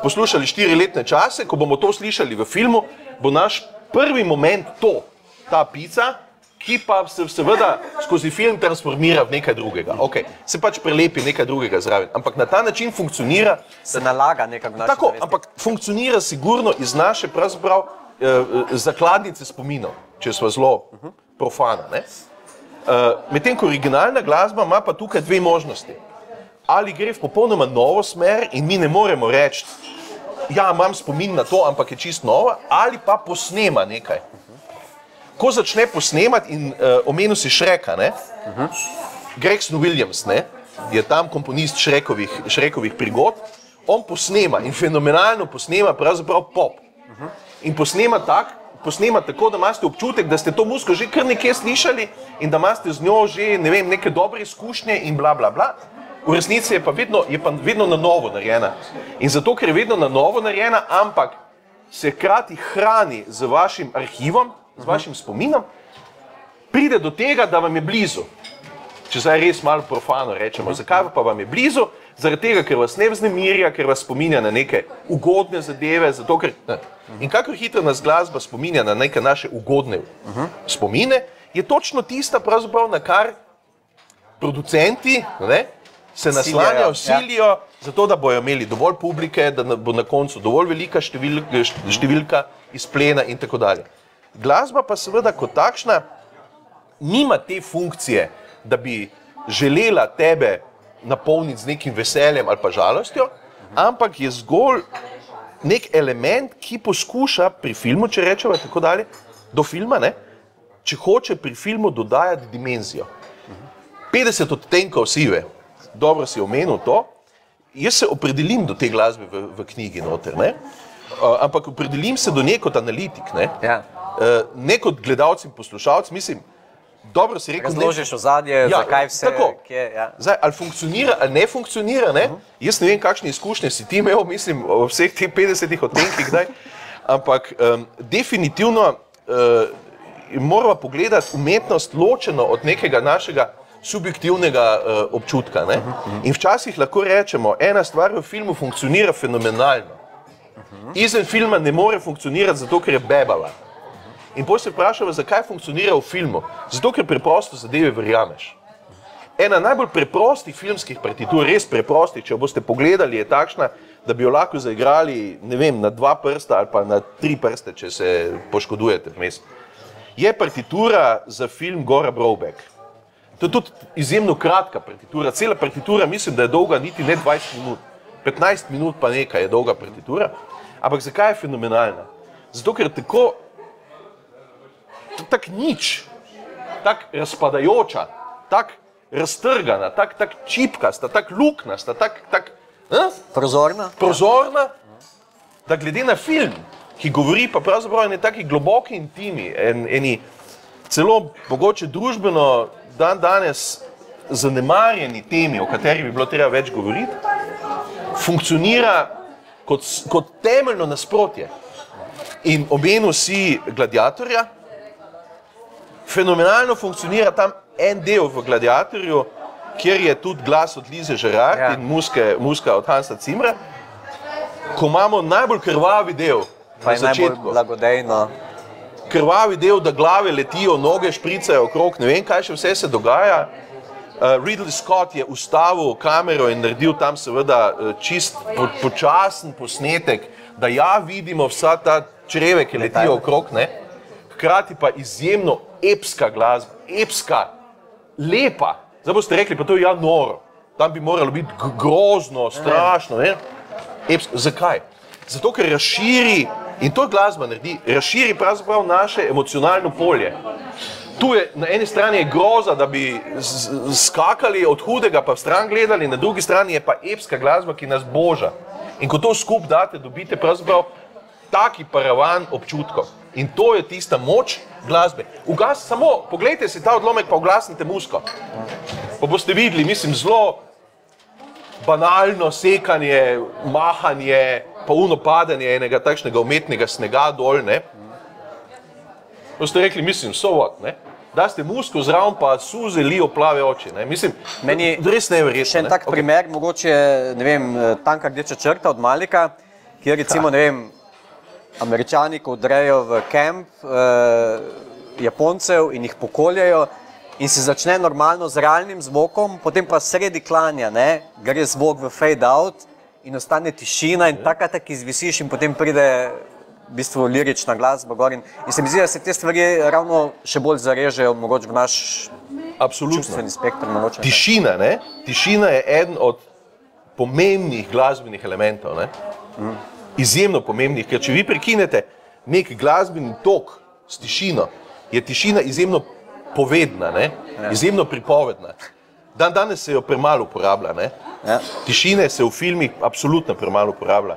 poslušali 4-letne čase, ko bomo to slišali v filmu, bo naš prvi moment to, ta pica, ki pa se seveda skozi film transformira v nekaj drugega. Ok, se pač prelepi nekaj drugega zraven, ampak na ta način funkcionira... Se nalaga nekako naše tako, ampak funkcionira sigurno iz naše pravzaprav zakladnice spominov. če sva zelo profana. Ne? Medtem ko originalna glasba ima pa tukaj dve možnosti. Ali gre v popolnoma novo smer in mi ne moremo reči, ja, imam spomin na to, ampak je čist nova, ali pa posnema nekaj. Ko začne posnemati in omenil si Shreka, ne? Gregson Williams, ne? Je tam komponist Shrekovih prigod, on posnema in fenomenalno posnema pravzaprav pop. In posnema tako, da imate občutek, da ste to muziko že kar nekje slišali in da imate z njo že, ne vem, neke dobre izkušnje in bla, bla, bla. V resnici je pa vedno na novo narejena. In zato, ker je vedno na novo narejena, ampak se hkrati hrani z vašim arhivom, z vašim spominom, pride do tega, da vam je blizu. Če zdaj res malo profano rečemo, zakaj pa vam je blizu? Zaradi tega, ker vas ne vznemirja, ker vas spominja na neke ugodne zadeve, zato ker... In kakor hitro nas glasba spominja na neke naše ugodne spomine, je točno tista pravzaprav, na kar producenti se naslanjajo, silijo, zato da bojo imeli dovolj publike, da bo na koncu dovolj velika številka izplena in tako dalje. Glasba pa seveda kot takšna nima te funkcije, da bi želela tebe napolniti z nekim veseljem ali pa žalostjo, ampak je zgolj nek element, ki poskuša pri filmu, če rečemo tako dalje, do filma, ne, če hoče pri filmu dodajati dimenzijo. 50 odtenkov sive, dobro si omenil to, jaz se opredelim do te glasbe v knjigi noter, ne, ampak opredelim se do nje kot analitik, ne, ne kot gledalec in poslušalec, mislim, dobro si rekel... Razložiš ozadje, zakaj vse, kje, Zdaj, ali funkcionira, ali ne funkcionira, ne? Jaz ne vem, kakšne izkušnje si ti imel, mislim, o vseh teh 50 odtenkih, ampak definitivno moramo pogledati umetnost ločeno od nekega našega subjektivnega občutka, ne? In včasih lahko rečemo, ena stvar v filmu funkcionira fenomenalno. Izven filma ne more funkcionirati zato, ker je bebava. In potem se vprašamo, zakaj funkcionira v filmu. Zato, ker preprosto zadeve verjameš. Ena najbolj preprostih filmskih partitur, res preprostih, če jo boste pogledali, je takšna, da bi jo lahko zaigrali, ne vem, na 2 prsta ali pa na 3 prste, če se poškodujete vmes. Je partitura za film Gora Brobeck. To je tudi izjemno kratka partitura. Cela partitura mislim, da je dolga niti ne 20 minut. 15 minut pa nekaj je dolga partitura. Ampak zakaj je fenomenalna? Zato, ker tak nič, tak razpadajoča, tak raztrgana, tak čipkasta, tak luknasta, tak prozorna, da glede na film, ki govori pa pravzaprav eni taki globoki intimi, eni celo mogoče družbeno danes zanemarjeni temi, o kateri bi bilo treba več govoriti, funkcionira kot temeljno nasprotje. In omenil si Gladiatorja, fenomenalno funkcionira tam en del v Gladiatorju, kjer je tudi glas od Lize Gerard in muska od Hansa Zimmera, ko imamo najbolj krvavi del na začetku. Najbolj blagodejno. Krvavi del, da glave letijo, noge špricajo okrog, ne vem, kaj še vse se dogaja. Ridley Scott je ustavil kamero in naredil tam seveda čist počasen posnetek, da vidimo vsa ta čreve, ki letijo okrog, ne. Hkrati pa izjemno epska glasba, epska, lepa. Zdaj boste rekli, pa to je noro. Tam bi moralo biti grozno, strašno, ne? Epsko. Zakaj? Zato, ker razširi, in to glasba naredi, razširi pravzaprav naše emocionalno polje. Tu je, na eni strani je groza, da bi skakali od hudega pa v stran gledali, na drugi strani je pa epska glasba, ki nas boža. In ko to skup date, dobite pravzaprav taki paravan občutkov. In to je tista moč glasbe. Samo pogledajte si ta odlomek, pa uglasnite muziko. Pa boste videli, mislim, zelo banalno sekanje, mahanje, pa padanje enega takšnega umetnega snega dol, ne. Boste rekli, mislim, so what, ne. Da ste muziko zraven, pa suze lijo plave oči, ne. Mislim, res neverjetno. Še en tak primer, mogoče, ne vem, Tanka rdeča črta od Malika, kjer recimo, ne vem, Američani, ko odrejo v kamp Japoncev in jih pokoljajo in se začne normalno z realnim zvokom, potem pa sredi klanja, ne, gre zvok v fade out in ostane tišina in tak izvisiš in potem pride v bistvu lirična glasba gor in se mi zdi, da se te stvari ravno še bolj zarežejo mogoče v naš čustveni spektr. Mogoče. Tišina, ne? Tišina je eden od pomembnih glasbenih elementov, ne? Izjemno pomembnih, ker če vi prekinete nek glasbeni tok s tišino, je tišina izjemno povedna, ne? Izjemno pripovedna. Danes se jo premalo uporablja, ne? Tišine se v filmih absolutno premalo uporablja.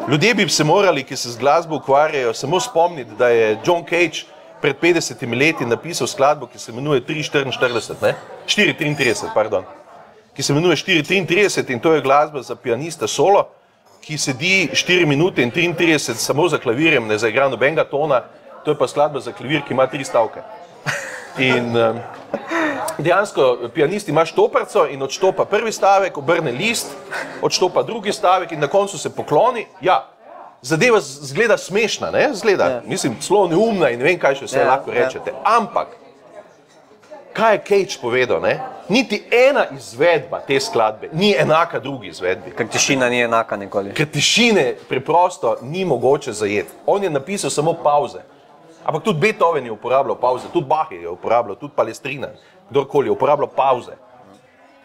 Ljudje bi se morali, ki se z glasbo ukvarjajo, samo spomniti, da je John Cage pred 50 leti napisal skladbo, ki se imenuje 4:33, pardon, ki se imenuje 4:33 in to je glasba za pianista solo, ki sedi 4 minute in 33 samo za klavirjem, ne zaigra nobenega tona, to je pa skladba za klavir, ki ima 3 stavke. In dejansko pianist ima štoparco in odštopa prvi stavek, obrne list, odštopa drugi stavek in na koncu se pokloni. Ja, zadeva zgleda smešna, ne? Zgleda, mislim, celo neumna in ne vem, kaj še vse lahko rečete. Ampak, kaj je Cage povedal, ne? Niti ena izvedba te skladbe ni enaka drugi izvedbi. Ker tišina ni enaka nikoli. Ker tišine preprosto ni mogoče zajeti. On je napisal samo pauze. Ampak tudi Beethoven je uporabljal pauze, tudi Bach je uporabljal, tudi Palestrina, kdorkoli je uporabljal pauze.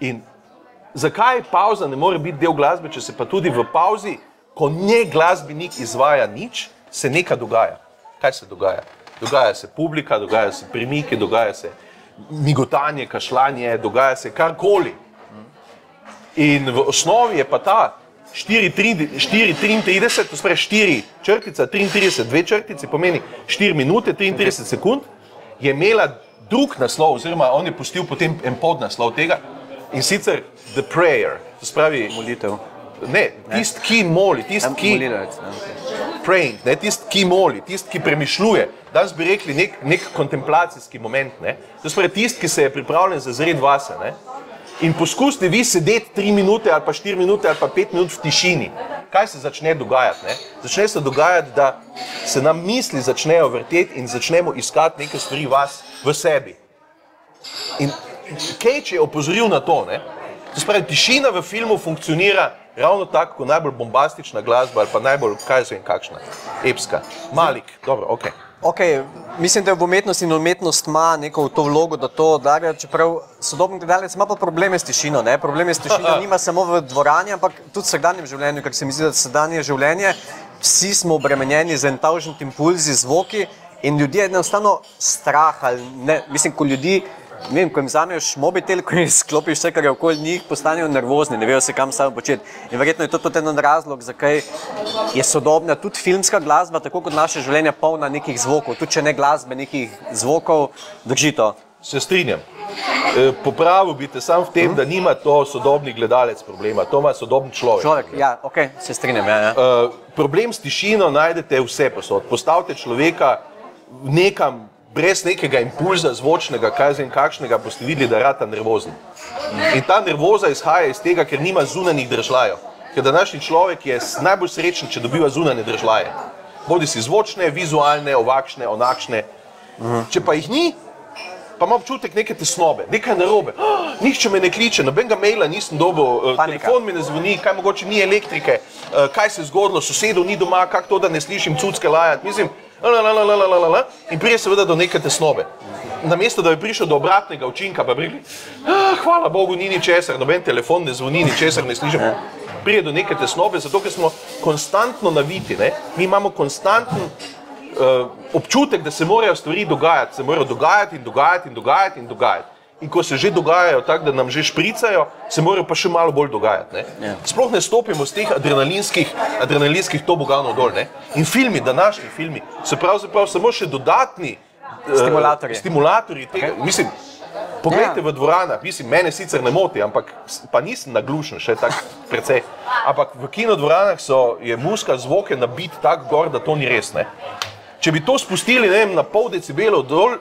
In zakaj pauza ne more biti del glasbe, če se pa tudi v pauzi, ko ne glasbenik izvaja nič, se nekaj dogaja. Kaj se dogaja? Dogaja se publika, dogaja se premiki, dogaja se migotanje, kašljanje, dogaja se karkoli. In v osnovi je pa ta 4:33, to spravi 4 črtica, 33, 2 črtici, pomeni 4 minute, 33 sekund, je imela drug naslov, oziroma on je pustil potem en podnaslov tega, in sicer The Prayer, to spravi molitev. Ne, tist, ki moli, tist, ki praying, ne, tist, ki moli, tist, ki premišljuje. Danes bi rekli nek kontemplacijski moment, ne, to spravi tist, ki se je pripravljen zazreti vase, ne. In poskusite vi sedeti 3 minute ali pa 4 minute ali pa 5 minut v tišini. Kaj se začne dogajati? Ne? Začne se dogajati, da se nam misli začnejo vrteti in začnemo iskati neke stvari vas v sebi. In Cage je opozoril na to, ne? To spravi, tišina v filmu funkcionira ravno tako, kot najbolj bombastična glasba ali pa najbolj, kaj se vem, kakšna, epska. Malik, dobro, okej. Ok, mislim, da je v umetnosti in umetnost ima neko to vlogo, da to darja, čeprav sodobni gledalec ima pa probleme s tišino, ne? Probleme s tišino nima samo v dvorani, ampak tudi v vsakdanjem življenju, ker se mi zdi, da vsakdanje življenje, vsi smo obremenjeni z entavžnimi impulzi, zvoki in ljudje enostavno strah ali ne, mislim, ko ljudi, ne vem, ko jim vzameš mobitel, ko jim sklopiš vse, kar je okoli njih, postanejo nervozni, ne vejo se kam samo početi. In verjetno je to tudi en razlog, zakaj je sodobna tudi filmska glasba, tako kot naše življenje, polna nekih zvokov, tudi če ne glasbe, nekih zvokov, drži to. Se strinjam. Popravil bi te sam v tem, da nima to sodobni gledalec problema, to ima sodobni človek. Človek, ja, ok, se strinjam, ja. Problem s tišino najdete vse posod. Postavite človeka nekam, brez nekega impulza zvočnega, kaj zvem kakšnega, boste videli, da rata nervozen. In ta nervoza izhaja iz tega, ker nima zunanjih držljajev. Ker današnji človek je najbolj srečen, če dobiva zunanje držljaje. Bodi si zvočne, vizualne, ovakšne, onakšne. Če pa jih ni, pa ima občutek neke tesnobe, nekaj narobe. Nihče me ne kliče, nobenega maila nisem dobil, telefon mi ne zvoni, kaj mogoče ni elektrike, kaj se je zgodilo, sosedov ni doma, kako to, da ne slišim cucke lajati, mislim, in prije seveda do neke tesnobe. Namesto, da bi prišel do obratnega učinka, pa bi rekli, hvala Bogu, ni ničesar, noben telefon ne zvoni, ničesar ne slišim. Prije do neke tesnobe, zato ker smo konstantno naviti, ne? Mi imamo konstanten občutek, da se morajo stvari dogajati, se morajo dogajati in dogajati in dogajati in dogajati. In ko se že dogajajo tako, da nam že špricajo, se morajo pa še malo bolj dogajati. Ne? Sploh ne stopimo z teh adrenalinskih toboganov dol. Ne? In filmi, današnji filmi, so pravzaprav samo še dodatni stimulatorji tega. Mislim, poglejte v dvoranah, mislim, mene sicer ne moti, ampak pa nisem naglušen še tako precej. Ampak v kinodvoranah je muzika, zvok je nabit tako gor, da to ni res. Ne? Če bi to spustili, ne vem, na pol decibelov dol,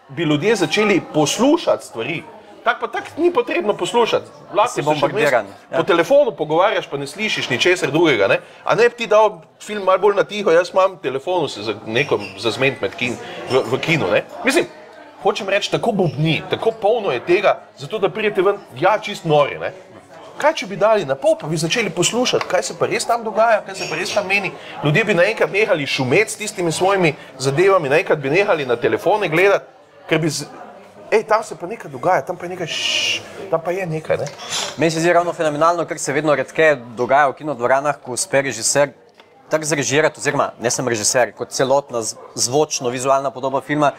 bi ljudje začeli poslušati stvari. Tak pa tak ni potrebno poslušati. Lahko se še po telefonu pogovarjaš, pa ne slišiš ničesar drugega. Ne? A ne bi ti dal film malo bolj na tiho, jaz imam telefonu se nekom zazment v kinu. Ne? Mislim, hočem reči, tako bobni, tako polno je tega, zato da pridete ven, ja, čist nori. Ne? kaj če bi dali na pol, pa bi začeli poslušati, kaj se pa res tam dogaja, kaj se pa res tam meni. Ljudje bi naenkrat nehali šumeti s tistimi svojimi zadevami, naenkrat bi nehali na telefone gledati, ker bi tam se pa nekaj dogaja, tam pa je nekaj, tam pa je nekaj, ne? Meni se zdi ravno fenomenalno, ker se vedno redkeje dogaja v kinodvoranah, ko uspe režiser tako zrežirati, oziroma ne sem režiser, kot celotna zvočno-vizualna podoba filma,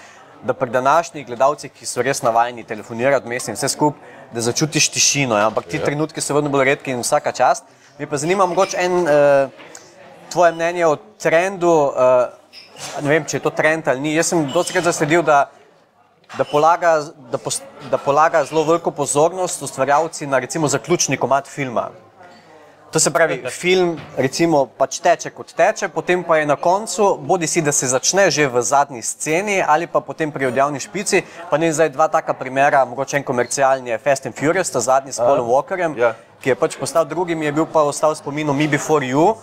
da pri današnjih gledalcih, ki so res navajeni telefonirati vmes in vse skupaj, da začutiš tišino, ampak ti trenutki so vedno bolj redki in vsaka čast. Me pa zanima mogoče tvoje mnenje o trendu, ne vem, če je to trend ali ni. Jaz sem dostikrat zasledil, da polaga zelo veliko pozornost ustvarjalci na recimo zaključni komad filma. To se pravi, film recimo pač teče kot teče, potem pa je na koncu, bodisi da se začne že v zadnji sceni ali pa potem pri odjavni špici, pa ne zdaj dva taka primera, mogoče en komercialni je Fast and Furious, ta zadnji s Paulom Walkerjem, ki je pač postal drugi, mi je bil pa ostal spominu Me Before You,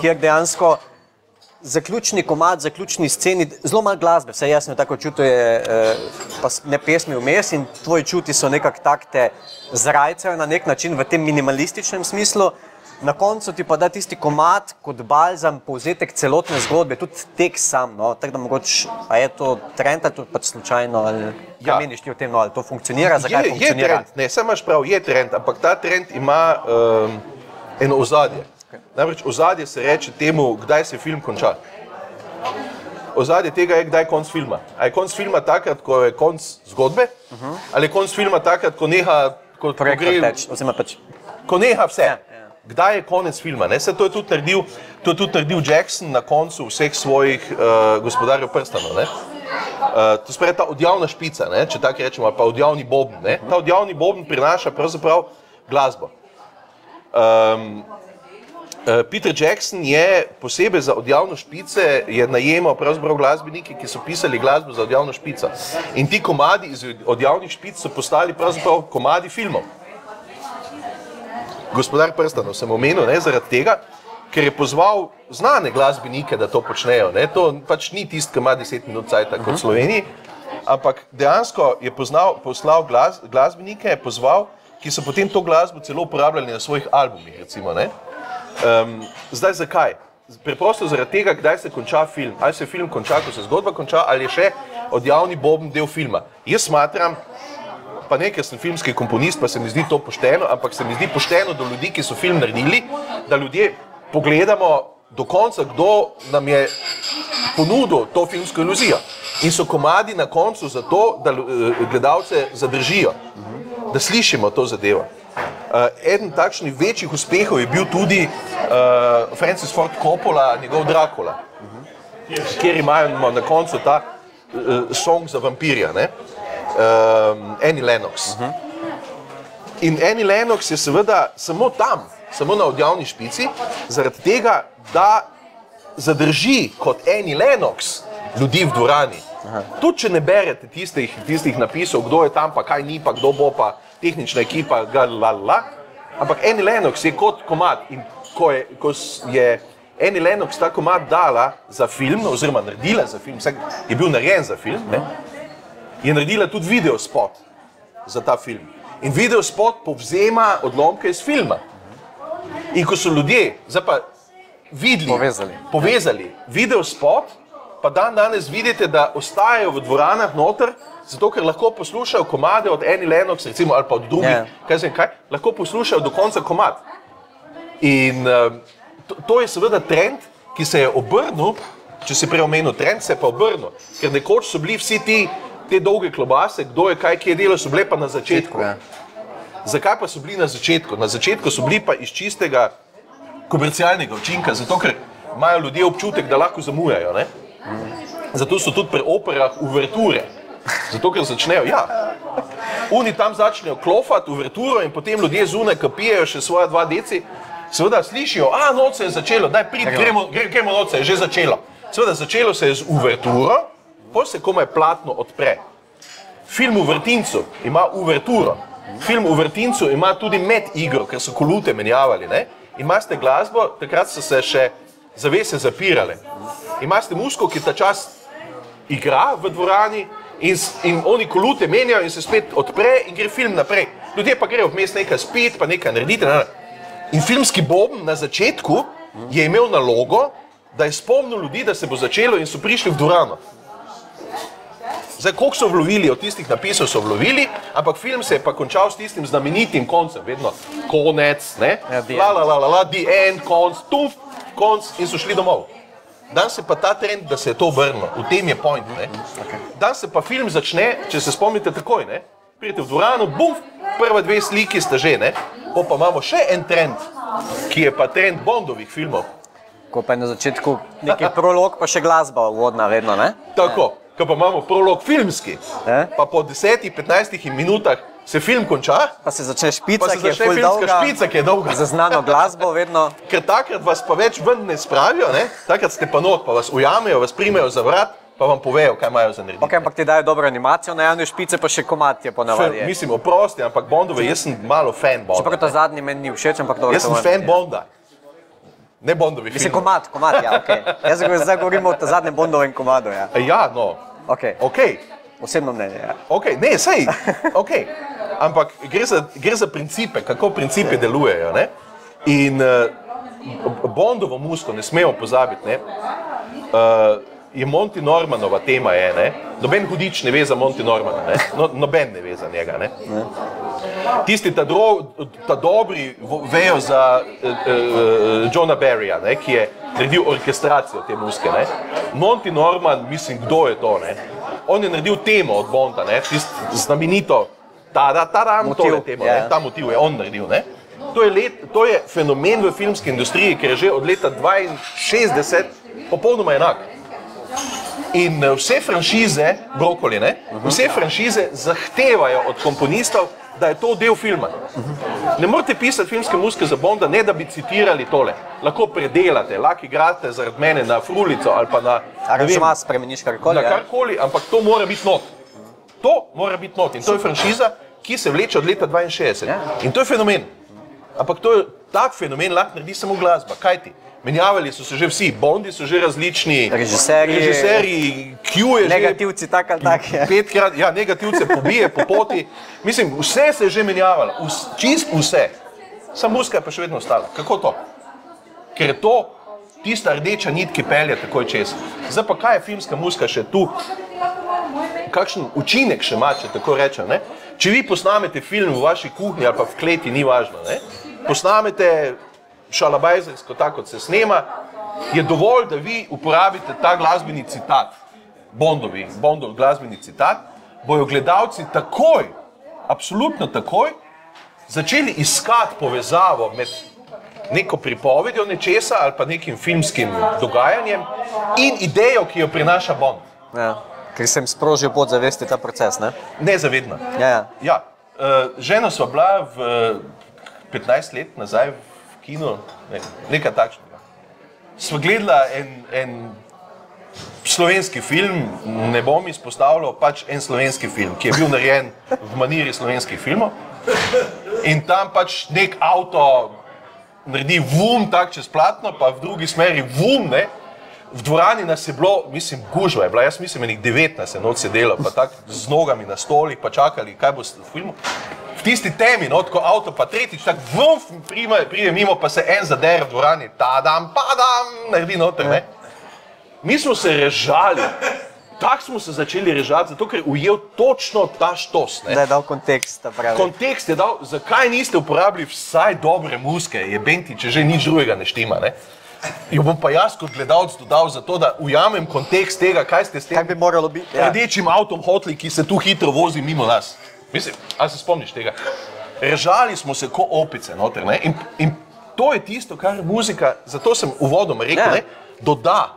kjer dejansko zaključni komad, zaključni sceni, zelo malo glasbe, vse jasno tako čutil je, pa ne pesmi vmes in tvoji čuti so nekako takte zrajcajo na nek način v tem minimalističnem smislu. Na koncu ti pa da tisti komad kot balzam, povzetek celotne zgodbe, tudi tekst sam, no, tako da mogoče, a je to trend ali to pač slučajno, ali kaj meniš ti o tem, no, ali to funkcionira, zakaj funkcionira? Je trend, ne, sem imaš prav, je trend, ampak ta trend ima eno ozadje. Namreč ozadje se reče temu, kdaj se film konča. Ozadje tega je, kdaj je konc filma. A je konc filma takrat, ko je konc zgodbe, ali je konc filma takrat, ko neha, ko neha vse. Kdaj je konec filma? To je tudi naredil Jackson na koncu vseh svojih Gospodarjev prstanov. To se pravi ta odjavna špica, če tako rečemo, ali pa odjavni boben. Ta odjavni boben prinaša pravzaprav glasbo. Peter Jackson je posebej za odjavno špice najemal pravzaprav glasbenike, ki so pisali glasbo za odjavno špico. In ti komadi iz odjavnih špic so postali pravzaprav komadi filmov. Gospodar prstanov sem omenil zaradi tega, ker je pozval znane glasbenike, da to počnejo. To pač ni tisti, ki ima 10 minut cajta kot v Sloveniji, ampak dejansko je poslal glasbenike, pozval, ki so potem to glasbo celo uporabljali na svojih albumih, recimo. Zdaj zakaj? Preprosto zaradi tega, kdaj se konča film. Ali se film konča, ko se zgodba konča, ali je še odjavni boben del filma. Jaz smatram, pa ne, ker sem filmski komponist, pa se mi zdi to pošteno, ampak se mi zdi pošteno do ljudi, ki so film naredili, da ljudje pogledamo do konca, kdo nam je ponudil to filmsko iluzijo. In so komadi na koncu zato, da gledalce zadržijo, da slišimo to zadevo. Eden takšnih večjih uspehov je bil tudi Francis Ford Coppola, njegov Dracula, kjer imajo na koncu ta song za vampirja, Annie Lennox. In Annie Lennox je seveda samo tam, samo na odjavni špici, zaradi tega, da zadrži kot Annie Lennox ljudi v dvorani. Tudi če ne berete tistih napisov, kdo je tam, pa kaj ni, pa kdo bo, pa tehnična ekipa, ampak Annie Lennox je kot komad in ko je Annie Lennox ta komad dala za film, oziroma naredila za film, je bil narejen za film, je naredila tudi videospot za ta film. In videospot povzema odlomke iz filma. In ko so ljudje zdaj pa videli, povezali videospot, pa danes vidite, da ostajajo v dvoranah noter, zato ker lahko poslušajo komade od Annie Lennox, recimo, ali pa od drugih, lahko poslušajo do konca komad. In to je seveda trend, ki se je obrnil, če si prej omenil, trend se je pa obrnil, ker nekoč so bili vsi te dolge klobase, kdo je kaj, kje je delal, so bile pa na začetku. Zakaj pa so bili na začetku? Na začetku so bili pa iz čistega komercialnega učinka, zato ker imajo ljudje občutek, da lahko zamujajo. Zato so tudi pri operah uverture. Zato, ker začnejo, oni tam začnejo klofati uverturo in potem ljudje zunaj, ki pijejo še svoja 2 deci, seveda slišijo, noč se je začelo, daj prid, gremo noč se je že začelo. Seveda začelo se je z uverturo, potem se komaj platno odpre. Film v vrtincu ima uverturo. Film v vrtincu ima tudi med igro, ker so kolute menjavali. Imate glasbo, takrat so se še zavese zapirale. Imate muziko, ki ta čas igra v dvorani in oni kolute menjajo in se spet odpre in gre film naprej. Ljudje pa grejo vmes nekaj spet, pa nekaj narediti. In filmski Boben na začetku je imel nalogo, da je spomnil ljudi, da se bo začelo in so prišli v dvorano. Zdaj, koliko so vlovili, od tistih napisov so vlovili, ampak film se je pa končal s tistim znamenitim koncem, vedno konec, ne? The end, konc, tuf, konc in so šli domov. Danes je pa ta trend, da se je to obrnilo, v tem je point, ne? Danes se pa film začne, če se spomnite takoj, ne? Pridete v dvorano, buf, prva dve sliki sta že, ne? Pa imamo še en trend, ki je pa trend Bondovih filmov. Ko pa je na začetku neki prolog, pa še glasba uvodna vedno, ne? Tako. Ko pa imamo prolog filmski, pa po 10-15 minutah se film konča, pa se začne špica, ki je ful dolga, špica, ki je dolga. Za znano glasbo vedno. Ker takrat vas pa več ven ne spravijo, ne? Takrat ste pa not, pa vas ujamejo, vas primejo za vrat, pa vam povejo, kaj imajo za narediti. Ok, ampak ti dajo dobro animacijo, na javne špice pa še komad je ponavadi. Mislim, oprosti, ampak Bondove, jaz sem malo fan Bonda. Čeprav ta zadnji meni ni všeč, ampak dobro. Jaz sem fan Bonda. Ne Bondovi film. Mislim, komad, ja, okej. Jaz zdaj govorimo o zadnjem Bondovem komadu, ja. Ja, no. Okej. Osebno mnenje, ja. Okej, ne, sej, okej. Ampak gre za principe, kako principi delujejo, ne? In Bondovo muziko ne smemo pozabiti, ne? Je Monty Normanova tema je, ne? Noben hudič ne ve za Monty Normana, ne? Noben ne ve za njega, ne? Tisti ta dobri vejo za Johna Barryja, ne? Ki je naredil orkestracijo te muzike, ne? Monty Norman, mislim, kdo je to, ne? On je naredil temo od Bonda, ne? Tisto znamenito ta-da-ta-dam, tole temo, ne? Ta motiv je on naredil, ne? To je fenomen v filmski industriji, ker je že od leta 62 popolnoma enak. In vse franšize, Brokoli, ne? Vse franšize zahtevajo od komponistov, da je to del filma. Ne morete pisati filmske muzike za Bonda, ne da bi citirali tole. Lahko predelate, lahko igrate zaradi mene na frulico ali pa na... Aranžma spremeniš karkoli, ja? Na karkoli, ampak to mora biti not. To mora biti not. In to je franšiza, ki se vleče od leta 62. In to je fenomen. Ampak tak fenomen lahko naredi samo glasba. Kaj ti? Menjavali so se že vsi, Bondi so že različni, režiserji, Q je že... Negativci tak ali tak, ja. Petkrat, ja, negativce pobije po poti. Mislim, vse se je že menjavalo, čist vse. Samo muzika je pa še vedno ostala. Kako to? Ker je to tista rdeča nit, ki pelje takoj čez. Zdaj pa kaj je filmska muzika še tu? Kakšen učinek še ima, če tako rečem, ne? Če vi posnamete film v vaši kuhinji ali pa v kleti, ni važno, ne? Posnamete šalabajzersko, tako kot se snema, je dovolj, da vi uporabite ta glasbeni citat, Bondov glasbeni citat, bojo gledalci takoj, absolutno takoj, začeli iskati povezavo med neko pripovedjo nečesa ali pa nekim filmskim dogajanjem in idejo, ki jo prinaša Bond. Ja, ker sem sprožil podzavesti ta proces, ne? Nezavedno. Ja. Žena sva bila v 15 let nazaj v kino, nekaj takšnega. Sva gledala en slovenski film, ne bom izpostavljal, pač en slovenski film, ki je bil narejen v maniri slovenskih filmov. In tam pač nek avto naredi vum tak čez platno, pa v drugi smeri vum, ne. V dvorani nas je bilo, mislim, gužva je bila, jaz mislim, enih 19 noč sedelo, pa tako z nogami na stolih, pa čakali, kaj bo v filmu. V tisti temi, no, tako avto pa tretjič, tako vum, pride mimo, pa se en zadere v dvorani, tadam, padam, naredi noter, ne. Mi smo se režali, tako smo se začeli režati, zato ker je ujel točno ta štos, ne. Da je dal kontekst, pravi. Kontekst je dal, zakaj niste uporabili vsaj dobre muzike, jebenti, če že nič drugega ne štima, ne. Jo bom pa jaz kot gledalec dodal zato, da ujamem kontekst tega, kaj ste s tem bi moralo biti, ja, rdečim avtom hoteli, ki se tu hitro vozi mimo nas. Mislim, ali se spomniš tega? Režali smo se ko opice noter, ne? In to je tisto, kar muzika, zato sem uvodoma rekel, ne, doda,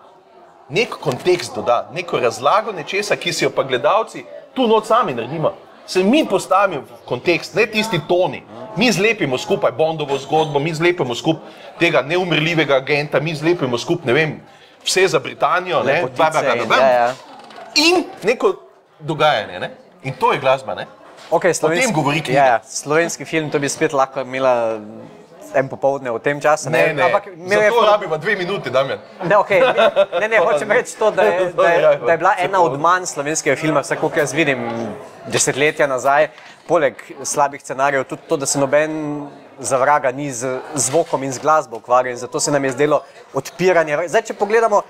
nek kontekst doda, neko razlago nečesa, ki si jo pa gledalci tu noč sami naredimo. Se mi postavimo v kontekst, ne tisti toni. Mi zlepimo skupaj Bondovo zgodbo, mi zlepimo skupaj tega neumrljivega agenta, mi zlepimo skupaj, ne vem, vse za Britanijo, ne, in neko dogajanje, ne. In to je glasba, ne. Okay, o tem govori knjiga. Ja, slovenski film, to bi spet lahko imela en popoldne v tem času. Ne, Ampak zato rabimo 2 minuti, Damjan. Ne, okay. ne, hočem reči to, da je bila ena od manj slovenskega filma, vsaj koliko jaz vidim, desetletja nazaj, poleg slabih scenarijev, tudi to, da se noben za vraga ni z zvokom in z glasbo ukvarjal in zato se nam je zdelo odpiranje. Zdaj, če pogledamo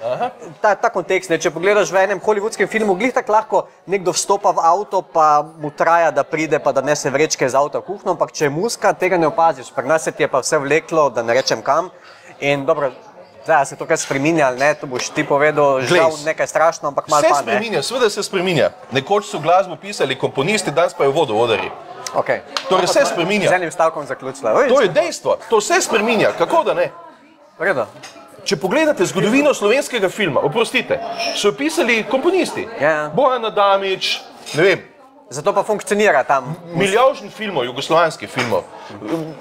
ta kontekst, če pogledaš v enem hollywoodskem filmu, glih tako lahko nekdo vstopa v avto, pa mu traja, da pride, pa da nese vrečke iz avta v kuhno, ampak če je muska, tega ne opaziš. Pri nas se ti je pa vse vleklo, da ne rečem kam. In dobro, zdaj se to kaj spreminja ali ne, to boš ti povedal, žal nekaj strašno, ampak malo pa ne. Vse spreminja, seveda se spreminja. Nekoč so glasbo pisali komponisti, danes pa je vodovodarji. Okay. Torej vse spreminja. Z enim stavkom zaključila. To je dejstvo, to vse spreminja, kako da ne? Vredo. Če pogledate zgodovino slovenskega filma, oprostite, so jo pisali komponisti. Bojan Adamič, ne vem. Zato pa funkcionira tam. Milijavžnih filmov, jugoslovanskih filmov,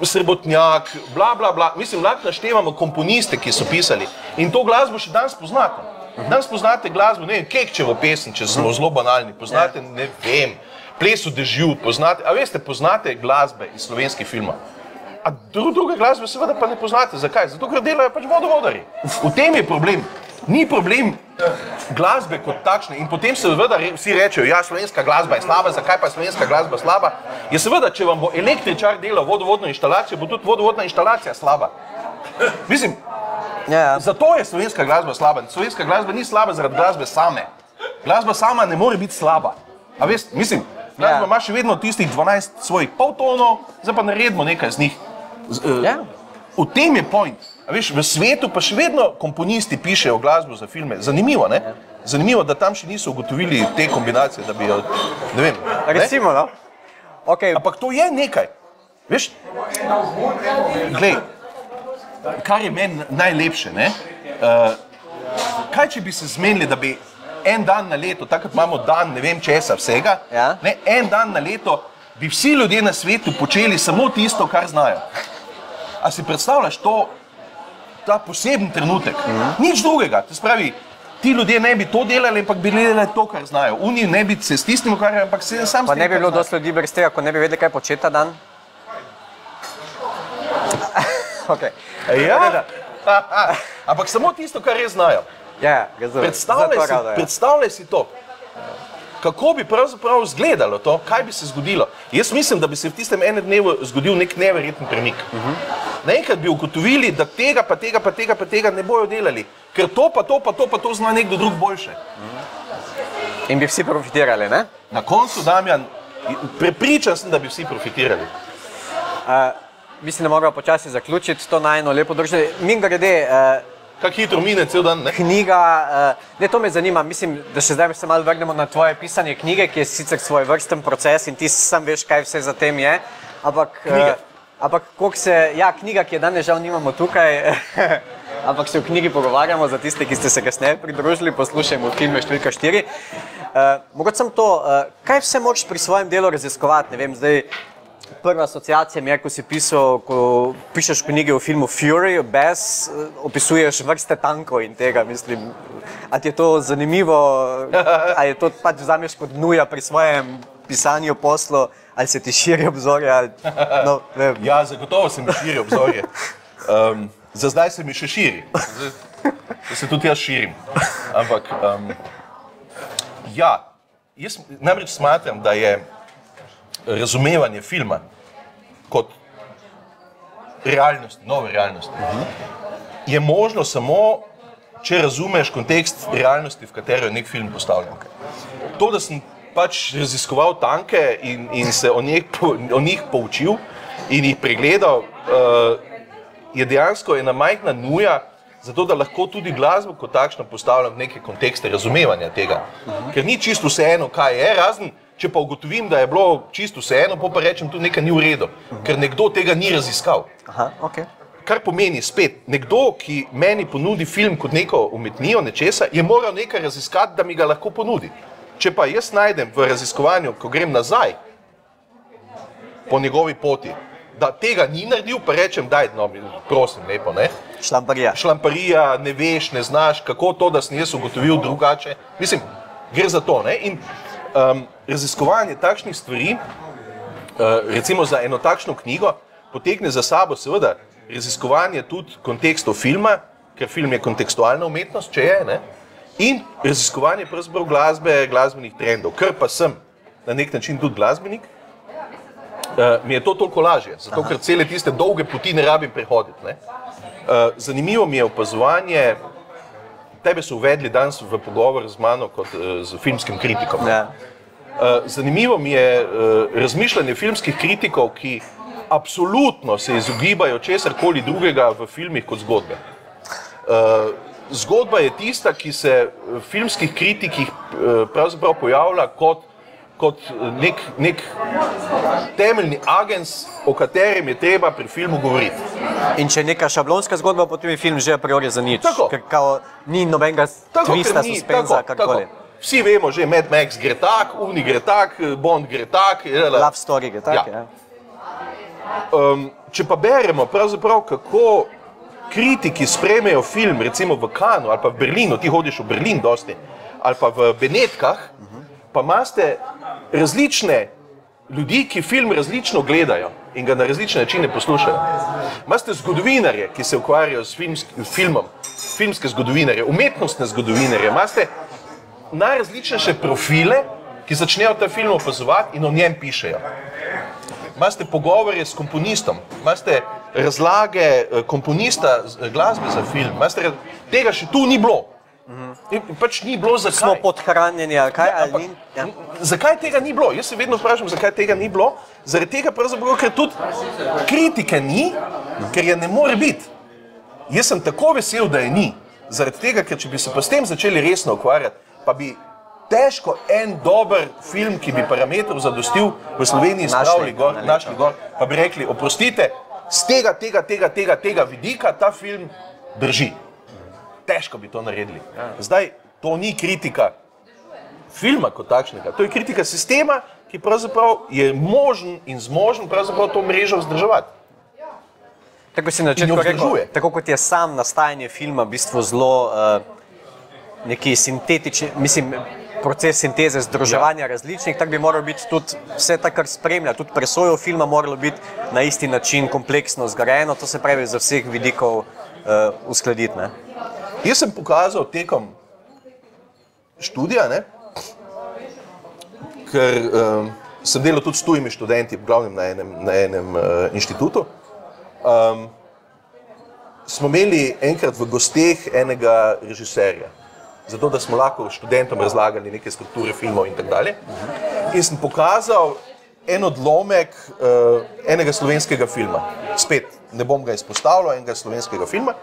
Srebotnjak, bla, bla, bla. Mislim, lahko naštevamo komponiste, ki so pisali. In to glasbo še danes poznate. Danes poznate glasbo, ne vem, Kekčevo pesem, če smo zelo banalni, poznate, ne vem, Ples v dežju, poznate, a veste, poznate glasbe iz slovenskih filmov. A druge glasbe seveda pa ne poznate. Zakaj? Zato, ker delajo pač vodovodarji. V tem je problem. Ni problem glasbe kot takšne in potem seveda vsi rečejo, ja, slovenska glasba je slaba, zakaj pa je slovenska glasba slaba? Je seveda, če vam bo električar delal vodovodno inštalacijo, bo tudi vodovodna inštalacija slaba. Mislim, zato je slovenska glasba slaba. Slovenska glasba ni slaba zaradi glasbe same. Glasba sama ne more biti slaba. A veste, mislim, glasba ima še vedno tistih 12 svojih poltonov, zdaj pa naredimo nekaj z njih. V tem je point. A veš, v svetu pa še vedno komponisti pišejo glasbo za filme. Zanimivo, ne? Zanimivo, da tam še niso ugotovili te kombinacije, da bi jo, ne vem. Recimo, no? Ampak to je nekaj. Veš, glej, kar je meni najlepše, ne? Kaj, če bi se zmenili, da bi en dan na leto, takrat imamo dan ne vem česa vsega, ne, en dan na leto bi vsi ljudje na svetu počeli samo tisto, kar znajo. A si predstavljaš to, ta poseben trenutek? Nič drugega, to spravi, ti ljudje ne bi to delali, ampak bi delali to, kar znajo. Oni ne bi se s tistim ukvarjali, ampak se sam s tem, pa ne bi bilo dosti ljudi brez tega, ko ne bi vedeli, kaj početi ta dan? Ampak samo tisto, kar res znajo. Predstavljaj si to, kako bi pravzaprav izgledalo to, kaj bi se zgodilo. Jaz mislim, da bi se v tistem enem dnevu zgodil nek neverjeten premik. Naenkrat bi ugotovili, da tega pa tega pa tega pa tega ne bojo delali, ker to pa to pa to pa to zna nekdo drug boljše. In bi vsi profitirali, ne? Na koncu, Damjan, prepričan sem, da bi vsi profitirali. Mislim, da moramo počasi zaključiti to najno lepo druženje. Mimogrede, kako hitro mine cel dan, ne? Knjiga, ne, to me zanima, mislim, da še zdaj se malo vrnemo na tvoje pisanje knjige, ki je sicer svoj vrsten proces in ti sam veš, kaj vse za tem je, ampak koliko se, ja, knjiga, ki je danes žal nimamo tukaj, ampak se v knjigi pogovarjamo za tiste, ki ste se kasneje pridružili, poslušajmo filme številka 4. Mogoče sem to, kaj vse moraš pri svojem delu raziskovati, ne vem, zdaj, prva asociacija mi je, ko si pisal, ko pišeš knjige o filmu Fury, Bess, opisuješ vrste tankov in tega, mislim, a ti je to zanimivo, a je to pač vzameš kot nuja pri svojem pisanju, poslu, ali se ti širi obzorje, ali, no, vem. Ja, zagotovo se mi širi obzorje. Za zdaj se mi še širi, da se tudi jaz širim, ampak, ja, jaz namreč smatram, da je razumevanje filma kot realnosti, nove realnosti, je možno samo, če razumeš kontekst realnosti, v katero je nek film postavljen. To, da sem pač raziskoval tanke in se o njih poučil in jih pregledal, je dejansko ena majhna nuja, zato da lahko tudi glasbo kot takšno postavljam v neke kontekste razumevanja tega. Ker ni čisto vseeno, kaj je, razen če pa ugotovim, da je bilo čisto vseeno, pa rečem, tu nekaj ni v redu, ker nekdo tega ni raziskal. Kar pomeni spet, nekdo, ki meni ponudi film kot neko umetnijo, nečesa, je moral nekaj raziskati, da mi ga lahko ponudi. Če pa jaz najdem v raziskovanju, ko grem nazaj po njegovi poti, da tega ni naredil, pa rečem, daj, no, prosim, lepo, ne? Šlamparija, ne veš, ne znaš, kako to, da sem jaz ugotovil drugače. Mislim, gre za to, ne? In raziskovanje takšnih stvari, recimo za eno takšno knjigo, potegne za sabo seveda raziskovanje tudi kontekstov filma, ker film je kontekstualna umetnost, če je, ne? In raziskovanje pravzaprav glasbe, glasbenih trendov, ker pa sem na nek način tudi glasbenik, mi je to toliko lažje, zato ker cele tiste dolge poti ne rabim prehoditi, ne? Zanimivo mi je opazovanje, tebe so uvedli danes v pogovor z mano kot z filmskim kritikom. Ja. Zanimivo mi je razmišljanje filmskih kritikov, ki absolutno se izogibajo česarkoli drugega v filmih kot zgodbe. Zgodba je tista, ki se v filmskih kritikih pravzaprav pojavlja kot nek temeljni agens, o katerem je treba pri filmu govoriti. In če je neka šablonska zgodba, potem je film že a priori za nič, Tako. ker kao ni nobenega twista, suspenza, karkoli. Vsi vemo že, Mad Max gre tak, Uni gre tak, Bond gre tak. Love story gre tak, ja. Če pa beremo pravzaprav, kako kritiki sprejmejo film, recimo v Cannesu ali pa v Berlinu, ti hodiš v Berlin dosti, ali pa v Benetkah, pa imate različne ljudi, ki film različno gledajo in ga na različne načine poslušajo. Imate zgodovinarje, ki se ukvarjajo s filmom, filmske zgodovinarje, umetnostne zgodovinarje, imate najrazličnejše profile, ki začnejo ta film opazovati in o njem pišejo. Imate pogovore s komponistom, imate razlage komponista glasbe za film, tega še tu ni bilo. In pač ni bilo, zakaj. Smo podhranjeni ali kaj, ali ni? Ja. Zakaj tega ni bilo? Jaz se vedno vprašam, zakaj tega ni bilo. Zaradi tega pravzaprav, ker tudi kritike ni, ker je ne more biti. Jaz sem tako vesel, da je ni. Zaradi tega, ker če bi se pa s tem začeli resno ukvarjati, pa bi težko en dober film, ki bi parametrov zadostil v Sloveniji našli gor, pa bi rekli, oprostite, z tega vidika ta film drži. Težko bi to naredili. Zdaj, to ni kritika filma kot takšnega, to je kritika sistema, ki pravzaprav je možen in zmožen pravzaprav to mrežo vzdrževati. Tako si na začetku rekel, tako kot je sam nastajanje filma v bistvu zelo neki sintetični, mislim, proces sinteze, združevanja različnih, tako bi moral biti tudi vse ta, kar spremlja, tudi presojo filma moralo biti na isti način kompleksno zgrajeno, to se pravi za vseh vidikov uskladiti, ne? Jaz sem pokazal tekom študija, ne, ker sem delal tudi s tujimi študenti, v glavnem na enem inštitutu. Smo imeli enkrat v gosteh enega režiserja, zato da smo lahko študentom razlagali neke strukture filmov in tako dalje. In sem pokazal en odlomek enega slovenskega filma. Spet, ne bom ga izpostavljal, enega slovenskega filma,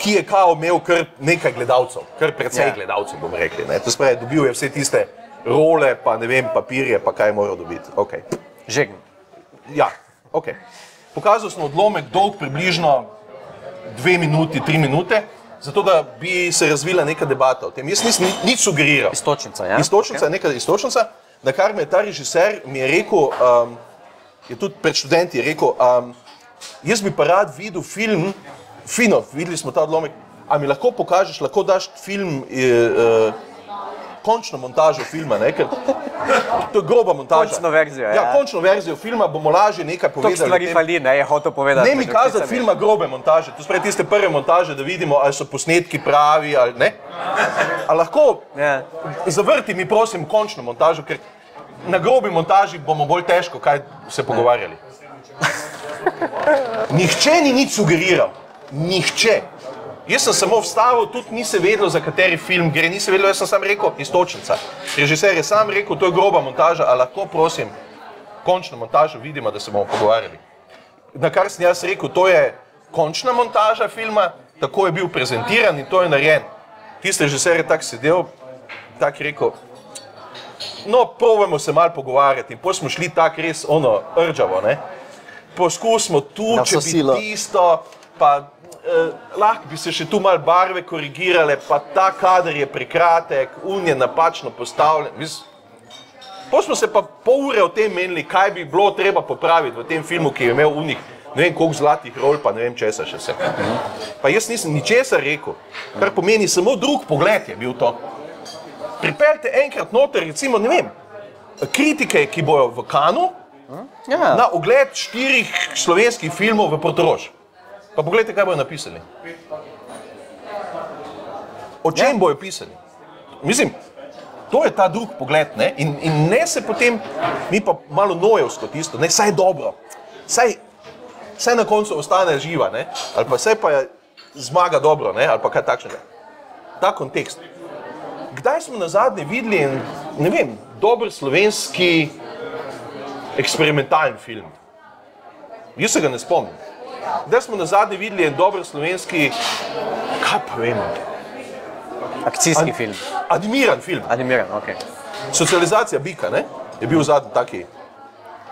ki je kao imel kar nekaj gledalcev, kar precej gledalcev, bomo rekli. To se pravi, dobil je vse tiste role, pa ne vem, papirje, pa kaj je moral dobiti. Okay. Žegn. Ja, ok. Pokazal sem odlomek dolg približno 2 minuti, 3 minute, zato da bi se razvila neka debata o tem. Jaz nisem nič sugeriral. Iztočnica, ja? Iztočnica, neka iztočnica, na kar me je ta režiser mi je rekel, je tudi pred študenti rekel, jaz bi pa rad videl film, fino, videli smo ta odlomek, a mi lahko pokažeš, lahko daš film, končno montažo filma, ne, ker to je groba montaža. Končno verzijo, ja. Ja, končno verzijo filma bomo lažje nekaj povedali. Tok stvari fali, ne, je hotel povedati. Ne mi kazati filma grobe montaže, to spravi tiste prve montaže, da vidimo, ali so posnetki pravi, ali ne. A lahko zavrti mi, prosim, končno montažo, ker na grobi montaži bomo bolj težko kaj se pogovarjali. Nihče ni nič sugeriral. Nihče. Jaz sem samo vstavil, tudi ni se vedelo, za kateri film gre, ni se vedelo, jaz sem sam rekel, iztočnica. Režiser je sam rekel, to je groba montaža, a lahko, prosim, končno montažo vidimo, da se bomo pogovarjali. Na kar sem jaz rekel, to je končna montaža filma, tako je bil prezentiran in to je narejen. Tisti režiser je tak sedel, tak rekel, no, probajmo se malo pogovarjati in potem smo šli tak res rdžavo, ne. Poskusimo tu, če bi tisto, pa lahko bi se še tu malo barve korigirale, pa ta kader je prekratek, je napačno postavljen. Potem smo se pa pol ure o tem menili, kaj bi bilo treba popraviti v tem filmu, ki je imel ne vem koliko zlatih rol, pa ne vem česa še vse. Pa jaz nisem ničesar rekel, kar pomeni samo drug pogled je bil to. Pripeljte enkrat noter, recimo, ne vem, kritike, ki bojo v Cannesu, na ogled 4 slovenskih filmov v Portorož. Pa pogledajte, kaj bojo napisali. O čem bojo pisali? Mislim, to je ta drug pogled, ne? In ne se potem, mi pa malo nojevsko tisto, ne, saj je dobro, saj na koncu ostane živa, ne? Ali pa saj pa je zmaga dobro, ne? Ali pa kaj takšnega. Ta kontekst. Kdaj smo nazadnje videli, ne vem, dober slovenski eksperimentalni film? Jaz se ga ne spomnim. Kdaj smo nazadnje videli en dober slovenski, kaj pa vemo? Akcijski film. Animiran film. Animiran, okej. Socializacija bika, ne? Je bil zadnji taki,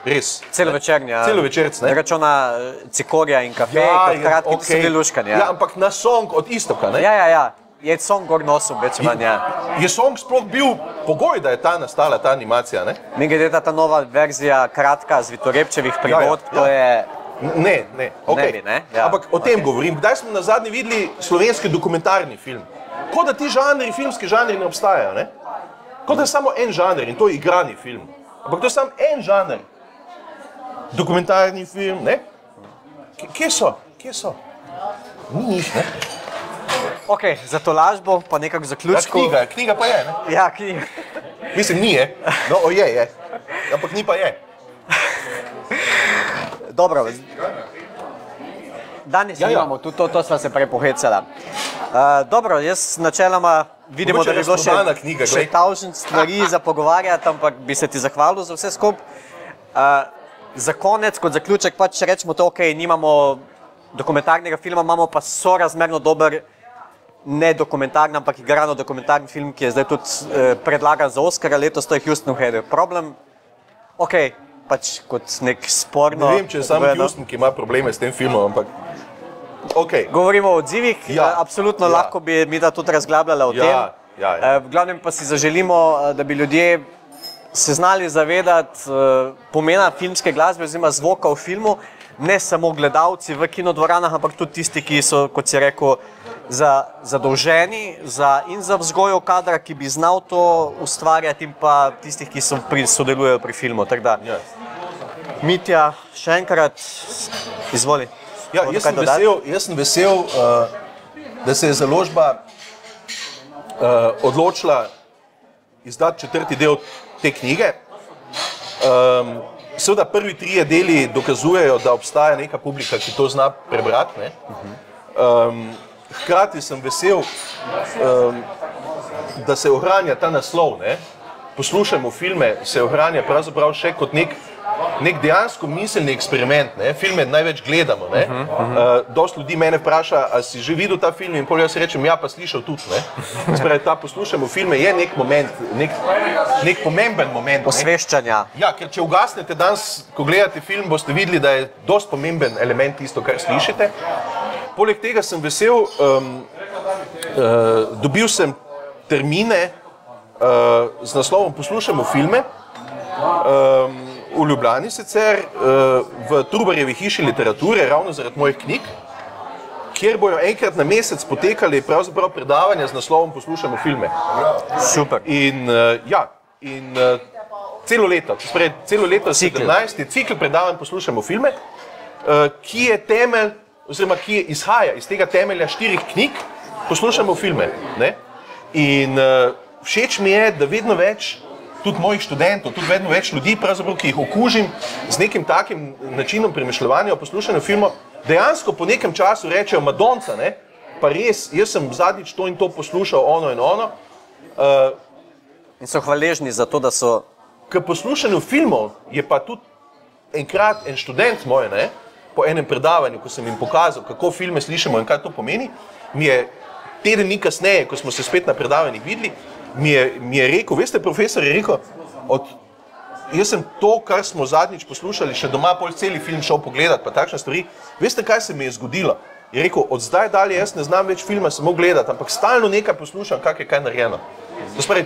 res. Celovečernji, ja. Celovečerc, ne? Računa Cikorija in kafe, kot kratki so bili luškani, ja. Ja, ampak na song od Iztoka, ne? Ja. Je song gor nosil, več manj, ja. Je song sploh bil pogoj, da je ta nastala, ta animacija, ne? Mi glede ta nova verzija kratka z Vitorepčevih prigod, to je... Ne, okej. Ne? Ja, ampak o tem govorim. Kdaj smo nazadnje videli slovenski dokumentarni film? Kot da ti žanri, filmski žanri ne obstajajo, ne? Kot da je samo en žanr in to je igrani film. Ampak to je samo en žanr. Dokumentarni film, ne? Kje so? Ni jih, ne? Ok, za to lažbo, pa nekako zaključku... Knjiga pa je, ne? Ja, knjiga. Mislim, ni je. No, je. Ampak ni pa je. Dobro. Danes imamo, tudi to sva se prej pohecala. Dobro, jaz načeloma vidimo, da bi bilo še tavžen stvari za pogovarjati, ampak bi se ti zahvalil za vse skup. Za konec, kot zaključek, pač rečemo to, ok, nimamo dokumentarnega filma, imamo pa sorazmerno dober, ne dokumentarni, ampak igrano dokumentarni film, ki je zdaj tudi predlagan za Oscara, letos to je Houston Head. Problem, ok, pač kot nek sporno... Ne vem, če je samo Houston, ki ima probleme s tem filmom, ampak... Okay. Govorimo o odzivih, absolutno lahko bi mi da tudi razglabljala o tem. V glavnem pa si zaželimo, da bi ljudje se znali zavedati pomena filmske glasbe oziroma zvoka v filmu, ne samo gledalci v kinodvoranah, ampak tudi tisti, ki so, kot si rekel, zadolženi in za vzgojo kadra, ki bi znal to ustvarjati in pa tistih, ki sodelujejo pri filmu. Mitja, še enkrat, izvoli. Ja, jaz sem vesel, da se je založba odločila izdati 4. del te knjige. Seveda prvi 3 deli dokazujejo, da obstaja neka publika, ki to zna prebrati, ne? Hkrati sem vesel, da se ohranja ta naslov, ne? Poslušajmo filme, se ohranja pravzaprav še kot nek dejansko miselni eksperiment, ne? Filme največ gledamo, ne? Dost ljudi mene vpraša, a si že videl ta film in potem jaz rečem, ja, pa slišal tudi, ne? Spravi, ta poslušajmo filme je nek moment, nek pomemben moment, ne? Osveščanja. Ja, ker če ugasnete danes, ko gledate film, boste videli, da je dost pomemben element tisto, kar slišite. Poleg tega sem vesel, dobil sem termine z naslovom Poslušajmo filme, v Ljubljani sicer, v Trubarjevi hiši literature, ravno zaradi mojih knjig, kjer bojo enkrat na mesec potekali pravzaprav predavanja z naslovom Poslušajmo filme. Super. In celo leto, celo leto 17. cikl predavanj Poslušajmo filme, ki je temelj, oziroma ki izhaja iz tega temelja 4 knjig, Poslušajmo filme, ne? In všeč mi je, da vedno več tudi mojih študentov, tudi vedno več ljudi, pravzaprav, ki jih okužim z nekim takim načinom premišljevanja o poslušanju filmov, dejansko po nekem času rečejo, Madonca, ne? Pa res, jaz sem zadnjič to in to poslušal, ono in ono. In so hvaležni za to, da so... K poslušanju filmov je pa tudi enkrat en študent moj, ne? Po enem predavanju, ko sem jim pokazal, kako filme slišimo in kaj to pomeni, mi je teden dni kasneje, ko smo se spet na predavanjih videli, mi je rekel, veste, profesor je rekel, jaz sem to, kar smo zadnjič poslušali, še doma pol celi film šel pogledati, pa takšne stvari, veste, kaj se mi je zgodilo? Je rekel, od zdaj dalje jaz ne znam več filma samo gledati, ampak stalno nekaj poslušam, kak je kaj narejeno.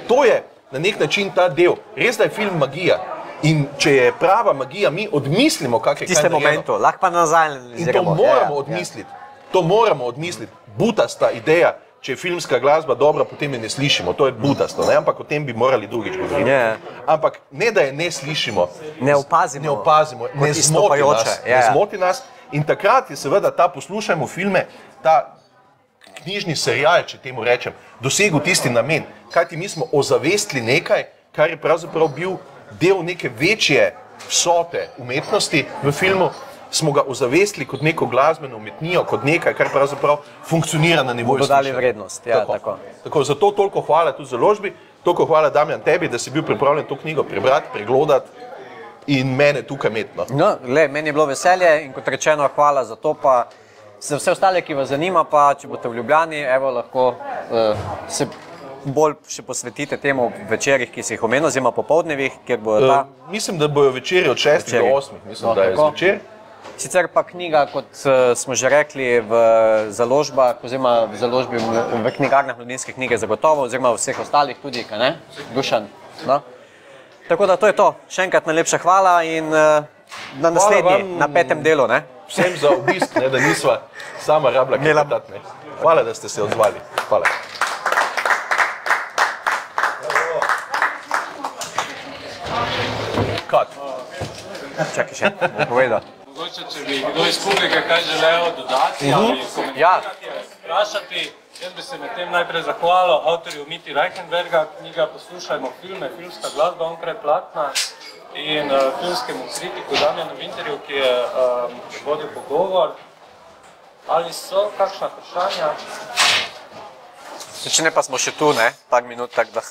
To je na nek način ta del, res da je film magija. In če je prava magija, mi odmislimo, kak je kaj narejeno. Tiste momentu, lahko pa nazaj analiziramo. In to moramo odmisliti, butasta ideja. Če je filmska glasba dobra, potem je ne slišimo, to je butasto, ne? Ampak o tem bi morali drugič govoriti. Ampak ne, da je ne slišimo, ne opazimo, ne zmoti nas In takrat je seveda ta Poslušajmo filme, ta knjižni serial, če temu rečem, dosegel tisti namen, kajti mi smo ozavestili nekaj, kar je pravzaprav bil del neke večje vsote umetnosti v filmu, smo ga ozavestili kot neko glasbeno umetnijo, kot nekaj, kar pravzaprav funkcionira na nivoju Dodali slišanja. vrednost, ja, tako. Tako, zato toliko hvala tudi založbi, toliko hvala Damjan tebi, da si bil pripravljen to knjigo prebrati, preglodati in mene tukaj imeti. No, meni je bilo veselje in kot rečeno, hvala za to, pa za vse ostale, ki vas zanima, pa če boste v Ljubljani, evo, lahko se bolj še posvetite temu večerih, ki si jih omenil, oziroma popoldnevih, kjer bodo ta... Mislim, da bojo večeri od 6 do 8, mislim, da je zvečer. Sicer pa knjiga, kot smo že rekli, v založbah, oziroma v založbi v knjigarnah Mladinske knjige zagotovo, oziroma v vseh ostalih tudi, kaj ne? Dušan, no? Tako da to je to. Še enkrat najlepša hvala in na naslednji, na 5. delu, ne? Vsem za obisk, ne, da nisva sama rabila klepetat, ne. Hvala, da ste se odzvali. Hvala. Kat. Čakaj še, bom povedal. Mogoče, če bi kdo iz publike kaj želel dodati ali komentirati, vprašati, jaz bi se med tem najprej zahvalil avtorju Miti Reichenberga, knjiga Poslušajmo filme, filmska glasba onkraj platna in filmskemu kritiku Damjanu Winterju, ki je vodil pogovor. Ali so kakšna vprašanja? Če ne, pa smo še tu, ne? Par minut, tako da...